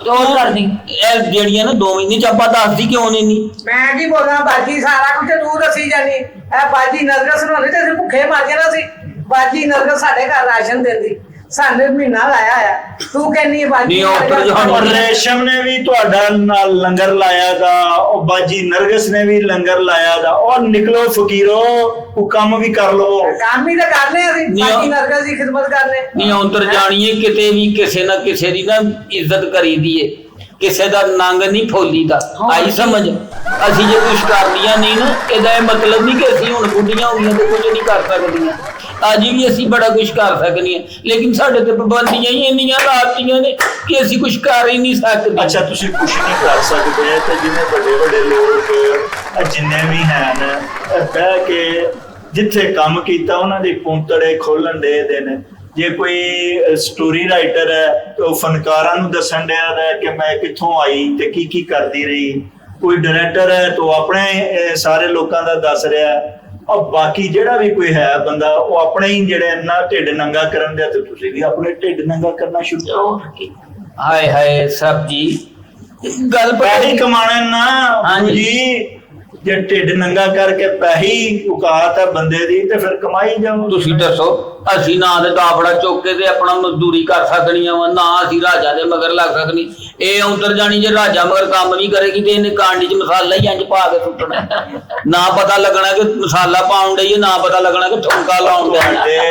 ਹੋਰ ਕਰਦੀ ਇਹ ਜਿਹੜੀਆਂ ਨਾ 2 ਮਹੀਨੇ ਚ ਆਪਾਂ ਦੱਸਦੀ ਕਿਉਂ ਨਹੀਂ? ਮੈਂ ਕੀ ਬੋਲਾਂ ਬਾਜੀ, ਸਾਰਾ ਕੁਝ ਤੂੰ ਦੱਸੀ ਜਾਨੀ। ਇਹ ਬਾਜੀ ਨਰਗਸ ਨੂੰ ਹੁੰਦੀ ਤੇ ਅਸੀਂ ਭੁੱਖੇ ਮਰ ਜਾਣਾ ਸੀ। ਬਾਜੀ ਨਰਗਸ ਸਾਡੇ ਘਰ ਰਾਸ਼ਨ ਦਿੰਦੀ, ਸਾਨੂੰ ਮਹੀਨਾ ਲਾਇਆ ਆ। ਤੂੰ ਕਹਿੰਦੀ ਬਾਜੀ ਰੇਸ਼ਮ ਨੇ ਵੀ ਤੁਹਾਡਾ ਨਾਲ ਲੰਗਰ ਲਾਇਆ ਦਾ, ਉਹ ਬਾਜੀ ਨਰਗਸ ਨੇ ਵੀ ਲੰਗਰ ਲਾਇਆ ਦਾ। ਉਹ ਨਿਕਲੋ ਫਕੀਰੋ, ਉਹ ਕੰਮ ਵੀ ਕਰ ਲਵੋ। ਕੰਮ ਹੀ ਤਾਂ ਕਰਨੇ ਅਸੀਂ, ਬਾਜੀ ਨਰਗਸ ਦੀ ਖਿਦਮਤ ਕਰਨੇ। ਨਹੀਂ ਅੰਦਰ ਜਾਣੀਏ ਕਿਤੇ ਵੀ ਕਿਸੇ ਨਾ ਕਿਸੇ ਦੀ ਨਾ ਇੱਜ਼ਤ ਕਰੀ ਦੀਏ, ਕਿਸੇ ਦਾ ਨੰਗ ਨਹੀਂ ਫੋਲੀ ਦਾ। ਆਈ ਸਮਝ? ਅਸੀਂ ਜੇ ਕੁਛ ਕਰਦੀਆਂ ਨਹੀਂ ਨਾ ਇਹਦਾ ਇਹ ਮਤਲਬ ਨਹੀਂ ਕਿ ਅਸੀਂ ਹੁਣ ਬੁੱਢੀਆਂ ਹੋ ਗਈਆਂ ਤੇ ਕੁਝ ਨਹੀਂ ਕਰ ਸਕਦੀਆਂ। ਅੱਜ ਵੀ ਅਸੀਂ ਬੜਾ ਕੁਛ ਕਰ ਸਕਦੀਆਂ, ਲੇਕਿਨ ਸਾਡੇ ਤੇ ਪਾਬੰਦੀਆਂ ਹੀ ਇੰਨੀਆਂ ਲਾਤੀਆਂ ਨੇ ਕਿ ਅਸੀਂ ਕੁਛ ਕਰ ਹੀ ਨਹੀਂ ਸਕਦੇ। ਅੱਛਾ ਤੁਸੀਂ ਕੁਛ ਨਹੀਂ ਕਰ ਸਕਦੇ ਤੇ ਜਿੰਨੇ ਵੱਡੇ ਲੋਕ ਜਿੰਨੇ ਵੀ ਹਨ ਬਹਿ ਕੇ ਜਿੱਥੇ ਕੰਮ ਕੀਤਾ ਉਹਨਾਂ ਦੇ ਪੁੰਤੜੇ ਖੋਲਣ ਦੇ ਨੇ। ਜੇ ਕੋਈ ਸਟੋਰੀ ਰਾਈਟਰ ਹੈ ਤੇ ਉਹ ਫਨਕਾਰਾਂ ਨੂੰ ਦੱਸਣ ਡਿਆ ਕਿ ਮੈਂ ਕਿੱਥੋਂ ਆਈ ਤੇ ਕੀ ਕਰਦੀ ਰਹੀ। ਕੋਈ ਡਾਇਰੈਕਟਰ ਹੈ ਤਾਂ ਆਪਣੇ ਸਾਰੇ ਲੋਕਾਂ ਦਾ ਦੱਸ ਰਿਹਾ। ਔਰ ਬਾਕੀ ਜਿਹੜਾ ਵੀ ਕੋਈ ਹੈ ਬੰਦਾ ਉਹ ਆਪਣੇ ਹੀ ਜਿਹੜੇ ਇੰਨਾ ਢਿੱਡ ਨੰਗਾ ਕਰਨ ਦਿਆ ਤੇ ਤੁਸੀਂ ਵੀ ਆਪਣੇ ਢਿੱਡ ਨੰਗਾ ਕਰਨਾ ਸ਼ੁਰੂ ਕਰੋ। ਹਾਏ ਹਾਏ ਸਭ ਜੀ ਗੱਲ ਪੈਸੇ ਕਮਾਣੇ ਨਾ ਜੀ, ਜੇ ਢਿੱਡ ਨੰਗਾ ਕਰਕੇ ਪੈਸੇ ਔਕਾਤ ਹੈ ਬੰਦੇ ਦੀ ਤੇ ਫਿਰ ਕਮਾਈ ਜਾਓ। ਤੁਸੀਂ ਦੱਸੋ ਅਸੀਂ ਨਾ ਤੇ ਦਾਫੜਾ ਚੁੱਕ ਕੇ ਤੇ ਆਪਣਾ ਮਜ਼ਦੂਰੀ ਕਰ ਸਕਣੀਆਂ ਵਾ, ਨਾ ਅਸੀਂ ਰਾਜਾ ਦੇ ਮਗਰ ਲੱਗ ਸਕਣੀ। ਇਹ ਉਧਰ ਜਾਣੀ ਜੇ ਰਾਜਾ ਮਗਰ ਕੰਮ ਨਹੀਂ ਕਰੇਗੀ ਤੇ ਇਹਨੇ ਕਾਂਡੀ 'ਚ ਮਸਾਲਾ ਹੀ ਇੰਜ ਪਾ ਕੇ ਸੁੱਟਣਾ। ਨਾ ਪਤਾ ਲੱਗਣਾ ਕਿ ਮਸਾਲਾ ਪਾਉਣ ਡਈ, ਨਾ ਪਤਾ ਲੱਗਣਾ ਕਿ ਠੁਮਕਾ ਲਾਉਣ ਡਿਆ।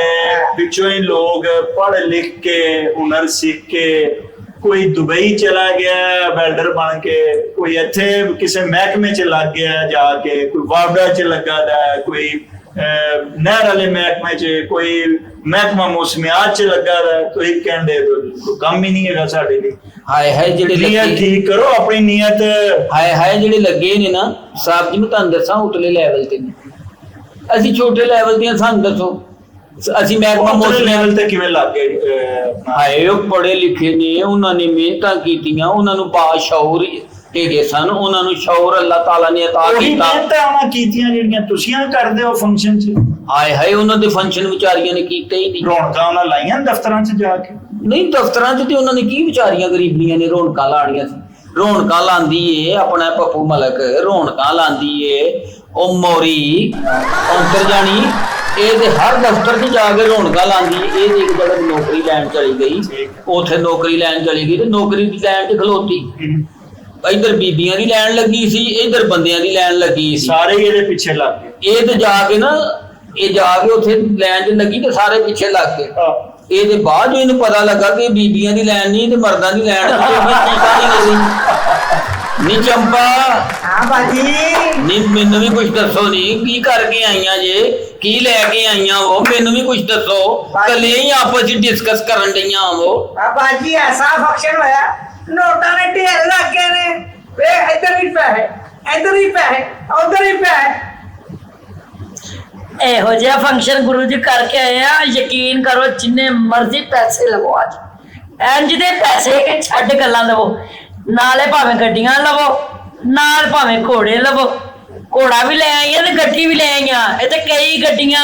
ਪਿੱਛੋਂ ਹੀ ਲੋਕ ਪੜ੍ਹ ਲਿਖ ਕੇ ਹੁਨਰ ਸਿੱਖ ਕੇ ਕੋਈ ਦੁਬਈ ਚਲਾ ਗਿਆ ਵੈਲਡਰ ਬਣ ਕੇ, ਕੋਈ ਇੱਥੇ ਕਿਸੇ ਮਹਿਕਮੇ 'ਚ ਲੱਗ ਗਿਆ ਜਾ ਕੇ, ਕੋਈ ਵਾਰਡਾ 'ਚ ਲੱਗਾ ਦਾ, ਕੋਈ ਨਹਿਰ ਵਾਲੇ ਮਹਿਕਮੇ 'ਚ, ਕੋਈ ਮਹਿਕਮਾ ਮੌਸਮੀਆਤ 'ਚ ਲੱਗਾ ਦਾ। ਤੁਸੀਂ ਕਹਿੰਦੇ ਕੰਮ ਹੀ ਨਹੀਂ ਹੈਗਾ ਸਾਡੇ ਲਈ। ਹਾਏ ਹਾਏ ਜਿਹੜੇ ਨੀਅਤ ਠੀਕ ਕਰੋ ਆਪਣੀ ਨੀਅਤ। ਹਾਏ ਹਾਏ ਜਿਹੜੇ ਲੱਗੇ ਨੇ ਨਾ ਸਾਹਿਬ ਜੀ ਮੈਂ ਤੁਹਾਨੂੰ ਦੱਸਾਂ ਉਤਲੇ ਲੈਵਲ ਤੇ ਨੇ, ਅਸੀਂ ਛੋਟੇ ਲੈਵਲ ਦੀਆਂ। ਸਾਨੂੰ ਦੱਸੋ ਅਸੀਂ ਮਹਿਕਮਾ ਮੌਸਮ ਲੈਵਲ ਤੇ ਕਿਵੇਂ ਲੱਗ ਗਏ? ਹਾਏ ਉਹ ਪੜ੍ਹੇ ਲਿਖੇ ਨੇ, ਉਹਨਾਂ ਨੇ ਮਿਹਨਤਾਂ ਕੀਤੀਆਂ, ਉਹਨਾਂ ਨੂੰ ਬਾਸ਼ਊਰ ਹੈਗੇ ਸਨ, ਉਹਨਾਂ ਨੂੰ ਸ਼ੌਰ ਅੱਲਾਹ ਤਾਲਾ ਨੇ ਅਤਾ ਉਹੀ ਕੀਤਾ। ਮਿਹਨਤਾਂ ਉਹਨਾਂ ਕੀਤੀਆਂ ਜਿਹੜੀਆਂ ਤੁਸੀਂ ਕਰਦੇ ਹੋ ਫੰਕਸ਼ਨ 'ਚ। ਹਾਏ ਹਾਏ, ਉਹਨਾਂ ਦੇ ਫੰਕਸ਼ਨ ਵਿਚਾਰੀਆਂ ਨੇ ਕੀਤੇ ਹੀ ਨਹੀਂ। ਰੌਣਕਾਂ ਉਹਨਾਂ ਲਾਈਆਂ ਦਫ਼ਤਰਾਂ 'ਚ ਜਾ ਕੇ। ਨਹੀਂ, ਦਫ਼ਤਰਾਂ 'ਚ ਤੇ ਉਹਨਾਂ ਨੇ ਕੀ ਵਿਚਾਰੀਆਂ ਗਰੀਬੀਆਂ ਨੇ ਰੌਣਕਾਂ ਲਾਣੀਆਂ ਸੀ। ਰੌਣਕਾਂ ਲਾਂਦੀ ਏ ਆਪਣਾ ਪੱਪੂ ਮਲਕ, ਰੌਣਕਾਂ ਲਾਂਦੀ ਏ ਉਹ ਮੋਰੀ ਔਂਤਰ ਜਾਣੀ, ਇਹ ਤੇ ਹਰ ਦਫ਼ਤਰ 'ਚ ਜਾ ਕੇ ਰੌਣਕਾਂ ਲਾਂਦੀ ਏ। ਇਹ ਇੱਕ ਜਗ੍ਹਾ ਨੌਕਰੀ ਲੈਣ ਚਲੀ ਗਈ, ਉੱਥੇ ਨੌਕਰੀ ਲੈਣ ਚਲੀ ਗਈ ਤੇ ਨੌਕਰੀ ਦੀ ਲਾਈਨ 'ਚ ਖਲੋਤੀ। ਇੱਧਰ ਬੀਬੀਆਂ ਦੀ ਲੈਣ ਲੱਗੀ ਸੀ, ਇੱਧਰ ਬੰਦਿਆਂ ਦੀ ਲੈਣ ਲੱਗੀ ਸੀ। ਸਾਰੇ ਹੀ ਇਹਦੇ ਪਿੱਛੇ ਲੱਗ ਗਏ। ਇਹ ਤੇ ਜਾ ਕੇ ਨਾ, ਇਹ ਜਾ ਕੇ ਉੱਥੇ ਲੈਣ 'ਚ ਲੱਗੀ ਤੇ ਸਾਰੇ ਪਿੱਛੇ ਲੱਗ ਗਏ। ਇਹ ਤੇ ਬਾਅਦ ਜੋ ਇਹਨੂੰ ਪਤਾ ਲੱਗਾ ਕਿ ਬੀਬੀਆਂ ਦੀ ਲੈਣ ਨਹੀਂ ਤੇ ਮਰਦਾਂ ਦੀ ਲੈਣ ਨੀ ਚੰਪਾ। ਹਾਂ ਬਾਜੀ। ਨੀ ਮੈਨੂੰ ਵੀ ਕੁਝ ਦੱਸੋ, ਨੀ ਕੀ ਕਰਕੇ ਆਈਆਂ ਜੇ, ਕੀ ਲੈ ਕੇ ਆਈਆਂ ਉਹ, ਮੈਨੂੰ ਵੀ ਕੁਝ ਦੱਸੋ। ਕੱਲੇ ਹੀ ਆਪਸ ਵਿੱਚ ਡਿਸਕਸ ਕਰਨ ਡਈਆਂ ਉਹ। ਆ ਬਾਜੀ ਐਸਾ ਫੰਕਸ਼ਨ ਹੋਇਆ, ਨੋਟਾਂ ਦੇ ਢੇਰ ਲੱਗ ਗਏ ਨੇ। ਵੇ ਇੱਧਰ ਵੀ ਪੈਸੇ, ਇੱਧਰ ਵੀ ਪੈਸੇ, ਉੱਧਰ ਵੀ ਪੈਸੇ। ਇਹੋ ਜਿਹਾ ਫੰਕਸ਼ਨ ਗੁਰੂ ਜੀ ਕਰਕੇ ਆਏ ਆ, ਯਕੀਨ ਕਰੋ ਜਿੰਨੇ ਮਰਜ਼ੀ ਪੈਸੇ ਲਵੋ, ਅੱਜ ਇੰਜ ਦੇ ਪੈਸੇ ਕਿ ਛੱਡ ਗੱਲਾਂ ਲਵੋ। ਨਾਲੇ ਭਾਵੇਂ ਗੱਡੀਆਂ ਲਵੋ, ਨਾਲ ਭਾਵੇਂ ਘੋੜੇ ਲਵੋ। ਘੋੜਾ ਵੀ ਲੈ ਆਈਆਂ ਤੇ ਗੱਡੀ ਵੀ ਲੈ ਆਈਆਂ, ਇਹ ਤੇ ਕਈ ਗੱਡੀਆਂ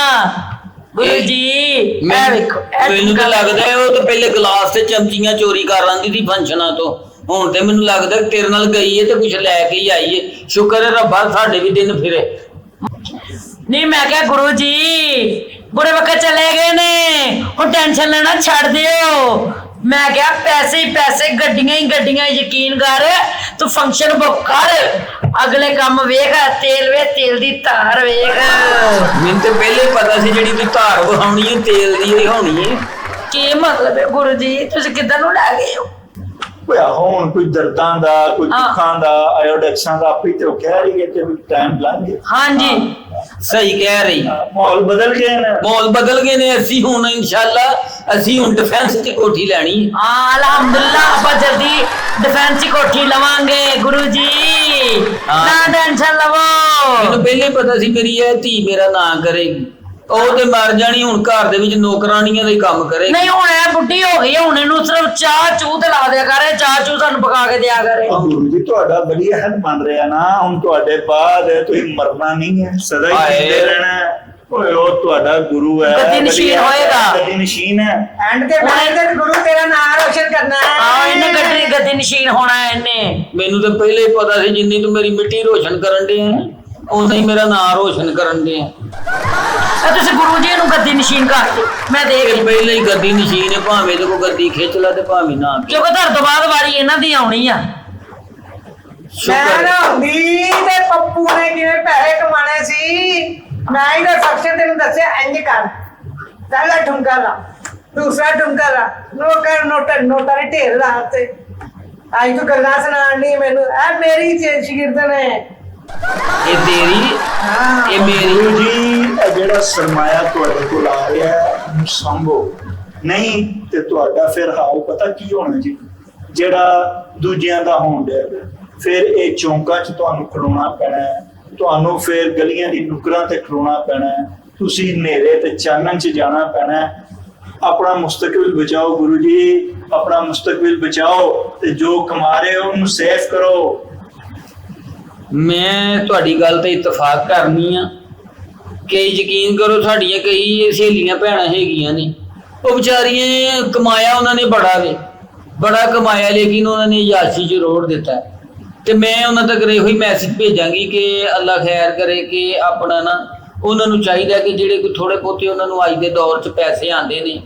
ਗੁਰੂ ਜੀ। ਇਹ ਵੇਖੋ, ਮੈਨੂੰ ਤਾਂ ਲੱਗਦਾ ਉਹ ਤਾਂ ਪਹਿਲੇ ਗਲਾਸ ਤੇ ਚਮਚੀਆਂ ਚੋਰੀ ਕਰ ਆਂਦੀ ਸੀ ਫੰਕਸ਼ਨਾਂ ਤੋਂ। ਹੁਣ ਤੇ ਮੈਨੂੰ ਲੱਗਦਾ ਤੇਰੇ ਨਾਲ ਗਈ ਏ ਤੇ ਕੁਝ ਲੈ ਕੇ ਹੀ ਆਈ ਏ। ਸ਼ੁਕਰ ਹੈ ਰੱਬਾ ਸਾਡੇ ਵੀ ਦਿਨ ਫਿਰੇ। ਨਹੀਂ ਮੈਂ ਕਿਹਾ ਗੁਰੂ ਜੀ ਬੁੜੇ ਵਕਤ ਚਲੇ ਗਏ ਨੇ, ਹੁਣ ਟੈਨਸ਼ਨ ਲੈਣਾ ਛੱਡ ਦਿਓ। ਮੈਂ ਕਿਹਾ ਪੈਸੇ ਹੀ ਪੈਸੇ, ਗੱਡੀਆਂ ਹੀ ਗੱਡੀਆਂ। ਯਕੀਨ ਕਰ, ਤੂੰ ਫੰਕਸ਼ਨ ਬੁੱਕ ਕਰ, ਅਗਲੇ ਕੰਮ ਵੇਖ। ਤੇਲ ਵੇ, ਤੇਲ ਦੀ ਧਾਰ ਵੇਖ। ਮੈਨੂੰ ਤੇ ਪਹਿਲੇ ਪਤਾ ਸੀ ਜਿਹੜੀ ਤੂੰ ਧਾਰ ਵਹਾਉਣੀ ਹੈ ਤੇਲ ਦੀ ਹੀ ਹੋਣੀ ਹੈ। ਕੀ ਮਤਲਬ ਹੈ ਗੁਰੂ ਜੀ, ਤੁਸੀਂ ਕਿੱਧਰ ਨੂੰ ਲੈ ਗਏ ਹੋ? ਹੁਣ ਕੋਈ ਦਰਦਾਂ ਦਾ, ਕੋਈ ਦੁੱਖਾਂ ਦਾ, ਆਇਓਡੈਕਸਾਂ ਦਾ, ਆਪੇ ਤੇ ਉਹ ਕਹਿ ਰਹੀ ਹੈ ਕਿ ਟਾਈਮ ਲੱਗ ਗਿਆ। ਹਾਂਜੀ ਸਹੀ ਕਹਿ ਰਹੀ। ਮਾਹੌਲ ਬਦਲ ਗਏ ਨੇ, ਮਾਹੌਲ ਬਦਲ ਗਏ ਨੇ। ਅਸੀਂ ਹੁਣ ਇਨਸ਼ਾਅੱਲਾ ਅਸੀਂ ਹੁਣ ਡਿਫੈਂਸ 'ਚ ਕੋਠੀ ਲੈਣੀ ਹੈ। ਹਾਂ ਅਲਹਮਦੁਲਿਲਾ, ਆਪਾਂ ਜਲਦੀ ਡਿਫੈਂਸ ਦੀ ਕੋਠੀ ਲਵਾਂਗੇ ਗੁਰੂ ਜੀ, ਨਾ ਟੈਨਸ਼ਨ ਲਵੋ। ਮੈਨੂੰ ਪਹਿਲੇ ਪਤਾ ਸੀ ਮੇਰੀ ਇਹ ਧੀ ਮੇਰਾ ਨਾਂ ਕਰੇਗੀ। ਉਹ ਤੇ ਮਰ ਜਾਣੀ, ਹੁਣ ਘਰ ਦੇ ਵਿੱਚ ਨੌਕਰਾਨੀਆਂ ਦਾ ਹੀ ਕੰਮ ਕਰੇਗੀ। ਨਹੀਂ ਹੁਣ ਇਹ ਬੁੱਢੀ ਹੋ ਗਈ, ਹੁਣ ਇਹਨੂੰ ਸਿਰਫ ਚਾਹ ਚੂਹ ਤੇ ਲਾ ਦਿਆ ਕਰੇ, ਚਾਹ ਚੂਹ ਸਾਨੂੰ ਪਕਾ ਕੇ ਦਿਆ ਕਰੇ। ਗੁਰੂ ਜੀ ਤੁਹਾਡਾ ਬੜੀ ਅਹਿਦ ਬਣ ਰਿਹਾ ਨਾ, ਹੁਣ ਤੁਹਾਡੇ ਬਾਅਦ ਤੁਸੀਂ ਮਰਨਾ ਨਹੀਂ ਹੈ, ਸਦਾ ਹੀ ਜਿੰਦੇ ਰਹਿਣਾ ਹੈ। ਓਏ ਉਹ ਤੁਹਾਡਾ ਗੁਰੂ ਹੈ, ਗੱਦੀ ਨਸ਼ੀਨ ਹੋਏਗਾ, ਗੱਦੀ ਨਸ਼ੀਨ ਹੈ। ਐਂਡ ਤੇ ਬਾਅਦ ਗੁਰੂ ਤੇਰਾ ਨਾਮ ਰੋਸ਼ਨ ਕਰਨਾ ਹੈ। ਹਾਂ ਇਹਨੇ ਗੱਦੀ ਨਸ਼ੀਨ ਹੋਣਾ ਹੈ ਇਹਨੇ। ਮੈਨੂੰ ਤਾਂ ਪਹਿਲੇ ਹੀ ਪਤਾ ਸੀ ਜਿੰਨੀ ਤੂੰ ਮੇਰੀ ਮਿੱਟੀ ਰੋਸ਼ਨ ਕਰਨ ਦੇ ਆ, ਉਨਾ ਹੀ ਮੇਰਾ ਨਾਂ ਰੋਸ਼ਨ ਕਰਨ ਦੇ ਆ। ਤੁਸੀਂ ਗੁਰੂ ਜੀ ਨੂੰ ਗੱਦੀ ਨਸ਼ੀਨ ਕਰ ਦਿਓ, ਮੈਂ ਦੇਖ ਇਹ ਪਹਿਲੇ ਹੀ ਗੱਦੀ ਨਸ਼ੀਨ ਹੈ, ਭਾਵੇਂ ਤੇ ਕੋਈ ਗੱਦੀ ਖਿੱਚ ਲਾ ਤੇ ਭਾਵੇਂ ਨਾ। ਕਿਉਂਕਿ ਧਰ ਤੋਂ ਬਾਅਦ ਵਾਰੀ ਇਹਨਾਂ ਦੀ ਆਉਣੀ ਆ। ਮੈਂ ਨਾ ਹੁੰਦੀ ਤੇ ਪੱਪੂ ਨੇ ਕਿਵੇਂ ਪੈਸੇ ਕਮਾਣੇ ਸੀ। ਮੈਂ ਇਹਦਾ ਫੰਕਸ਼ਨ ਤੈਨੂੰ ਦੱਸਿਆ, ਇੰਜ ਕਰ, ਪਹਿਲਾ ਠੁਮਕਾ ਲਾ, ਦੂਸਰਾ ਠੁਮਕਾ ਲਾ, ਨੋਟਾਂ ਦੇ ਢੇਰ ਲਾ ਤੇ ਅੱਜ ਤੂੰ ਗੱਲਾਂ ਸੁਣਾਉਣ ਦੀ ਮੈਨੂੰ। ਇਹ ਮੇਰੀ ਸ਼ਾਗਿਰਦ ਨੇ। ਇਹ ਤੇਰੀ, ਇਹ ਮੇਰੀ। ਗੁਰੂ ਜੀ ਇਹ ਜਿਹੜਾ ਸਰਮਾਇਆ ਤੁਹਾਡੇ ਕੋਲ ਆ ਰਿਹਾ ਹੈ, ਇਹਨੂੰ ਸੰਭੋ, ਨਹੀਂ ਤੇ ਤੁਹਾਡਾ ਫਿਰ ਹਾਲ ਪਤਾ ਕੀ ਹੋਣਾ ਜੀ, ਜਿਹੜਾ ਦੂਜਿਆਂ ਦਾ ਹੋਣ ਡਿਆ। ਫਿਰ ਇਹ ਚੌਂਕਾਂ 'ਚ ਤੁਹਾਨੂੰ ਖਲੋਣਾ ਪੈਣਾ ਹੈ, ਤੁਹਾਨੂੰ ਫਿਰ ਗਲੀਆਂ ਦੀ ਨੁਕਰਾਂ ਤੇ ਖਲੋਣਾ ਪੈਣਾ ਹੈ, ਤੁਸੀਂ ਹਨੇਰੇ ਤੇ ਚਾਨਣ 'ਚ ਜਾਣਾ ਪੈਣਾ ਹੈ। ਆਪਣਾ ਮੁਸਤਕਬਲ ਬਚਾਓ ਗੁਰੂ ਜੀ, ਆਪਣਾ ਮੁਸਤਕਬਲ ਬਚਾਓ ਤੇ ਜੋ ਕਮਾ ਰਹੇ ਹੋ ਉਹਨੂੰ ਸੇਫ ਕਰੋ। ਮੈਂ ਤੁਹਾਡੀ ਗੱਲ ਤੇ ਇਤਫਾਕ ਕਰਨੀ ਆ ਕਿ ਯਕੀਨ ਕਰੋ ਸਾਡੀਆਂ ਕਈ ਸਹੇਲੀਆਂ ਭੈਣਾਂ ਹੈਗੀਆਂ ਨੇ, ਉਹ ਵਿਚਾਰੀਆਂ ਕਮਾਇਆ ਉਹਨਾਂ ਨੇ ਬੜਾ ਕਮਾਇਆ, ਲੇਕਿਨ ਉਹਨਾਂ ਨੇ ਯਾਸ਼ੀ 'ਚ ਰੋੜ ਦਿੱਤਾ। ਤੇ ਮੈਂ ਉਹਨਾਂ ਤੱਕ ਇਹੋ ਹੀ ਮੈਸੇਜ ਭੇਜਾਂਗੀ ਕਿ ਅੱਲਾ ਖੈਰ ਕਰੇ ਕਿ ਆਪਣਾ ਨਾ ਉਹਨਾਂ ਨੂੰ ਚਾਹੀਦਾ ਕਿ ਜਿਹੜੇ ਕੋਈ ਥੋੜੇ ਬਹੁਤੇ ਉਹਨਾਂ ਨੂੰ ਅੱਜ ਦੇ ਦੌਰ 'ਚ ਪੈਸੇ ਆਉਂਦੇ ਨੇ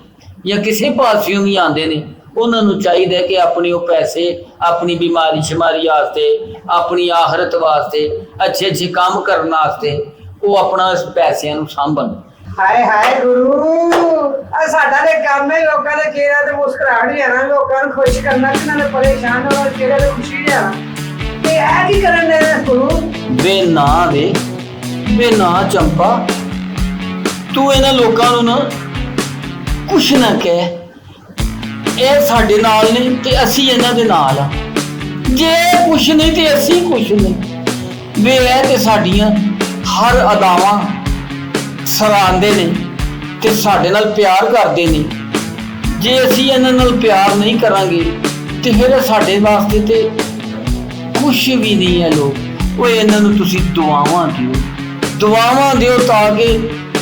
ਜਾਂ ਕਿਸੇ ਪਾਸਿਓਂ ਵੀ ਆਉਂਦੇ ਨੇ, ਉਹਨਾਂ ਨੂੰ ਚਾਹੀਦਾ ਕਿ ਆਪਣੀ ਉਹ ਪੈਸੇ ਆਪਣੀ ਬਿਮਾਰੀ ਸ਼ਮਾਰੀ ਵਾਸਤੇ, ਆਪਣੀ ਆਖਰਤ ਵਾਸਤੇ, ਅੱਛੇ ਅੱਛੇ ਕੰਮ ਕਰਨ ਵਾਸਤੇ ਉਹ ਆਪਣਾ ਇਸ ਪੈਸਿਆਂ ਨੂੰ ਸਾਂਭਣ। ਹਾਏ ਹਾਏ ਗੁਰੂ, ਆ ਸਾਡਾ ਤੇ ਕੰਮ ਹੈ ਲੋਕਾਂ ਦੇ ਚਿਹਰੇ ਤੇ ਮੁਸਕਰਾਹਟ ਲਿਆਣਾ, ਲੋਕਾਂ ਨੂੰ ਖੁਸ਼ ਕਰਨਾ, ਜਿਹਨਾਂ ਨੇ ਪਰੇਸ਼ਾਨ ਹੋਣਾ ਚਿਹਰੇ ਤੇ ਖੁਸ਼ੀ ਲਿਆਣਾ। ਤੇ ਇਹ ਕੀ ਕਰਨ ਦੇ ਗੁਰੂ? ਵੇ ਨਾ ਚੰਪਾ, ਤੂੰ ਇਹਨਾਂ ਲੋਕਾਂ ਨੂੰ ਨਾ ਕੁਛ ਨਾ ਕਹਿ। ਇਹ ਸਾਡੇ ਨਾਲ ਨੇ ਤੇ ਅਸੀਂ ਇਹਨਾਂ ਦੇ ਨਾਲ ਆ। ਜੇ ਕੁਛ ਨਹੀਂ ਤੇ ਅਸੀਂ ਕੁਛ ਨਹੀਂ। ਵੇ ਇਹ ਤੇ ਸਾਡੀਆਂ ਹਰ ਅਦਾਵਾਂ ਸਰਾਂਦੇ ਨੇ ਤੇ ਸਾਡੇ ਨਾਲ ਪਿਆਰ ਕਰਦੇ ਨੇ। ਜੇ ਅਸੀਂ ਇਹਨਾਂ ਨਾਲ ਪਿਆਰ ਨਹੀਂ ਕਰਾਂਗੇ ਤੇ ਫਿਰ ਸਾਡੇ ਵਾਸਤੇ ਤੇ ਕੁਛ ਵੀ ਨਹੀਂ ਹੈ ਲੋਕ। ਉਹ ਇਹਨਾਂ ਨੂੰ ਤੁਸੀਂ ਦੁਆਵਾਂ ਦਿਓ ਤਾਂ ਕਿ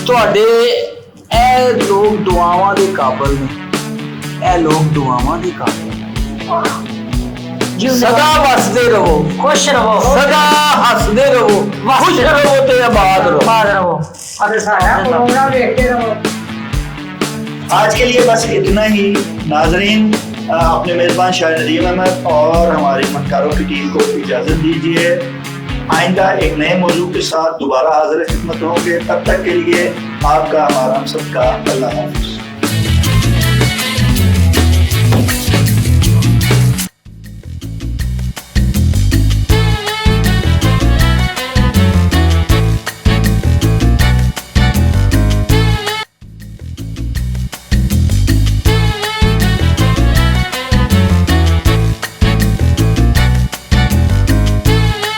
ਤੁਹਾਡੇ ਇਹ ਲੋਕ ਦੁਆਵਾਂ ਦੇ ਕਾਬਿਲ ਨੇ। ਇਹ ਲੋਕ ਦੁਆਵਾਂ ਦੇ ਕਾਬਿਲ ਨੇ। ਸਦਾ ਵਸਦੇ ਰਹੋ, ਖੁਸ਼ ਰਹੋ, ਸਦਾ ਹੱਸਦੇ ਰਹੋ, ਖੁਸ਼ ਰਹੋ ਤੇ ਆਬਾਦ ਰਹੋ। ਬਾਦ ਰਹੋ ਅਤੇ ਸਾਡਾ ਪ੍ਰੋਗਰਾਮ ਵੇਖਦੇ ਰਹੋ। आज के लिए बस इतना ही। नाजरीन, अपने मेज़बान शाहिद नदीम अहमद और हमारी फनकारों की टीम को इजाज़त दीजिए। आइंदा एक नए मौजू के साथ दोबारा हाजिर खिदमत होंगे। तब तक के लिए आपका हमारा हम सबका अल्लाह हाफ़िज़।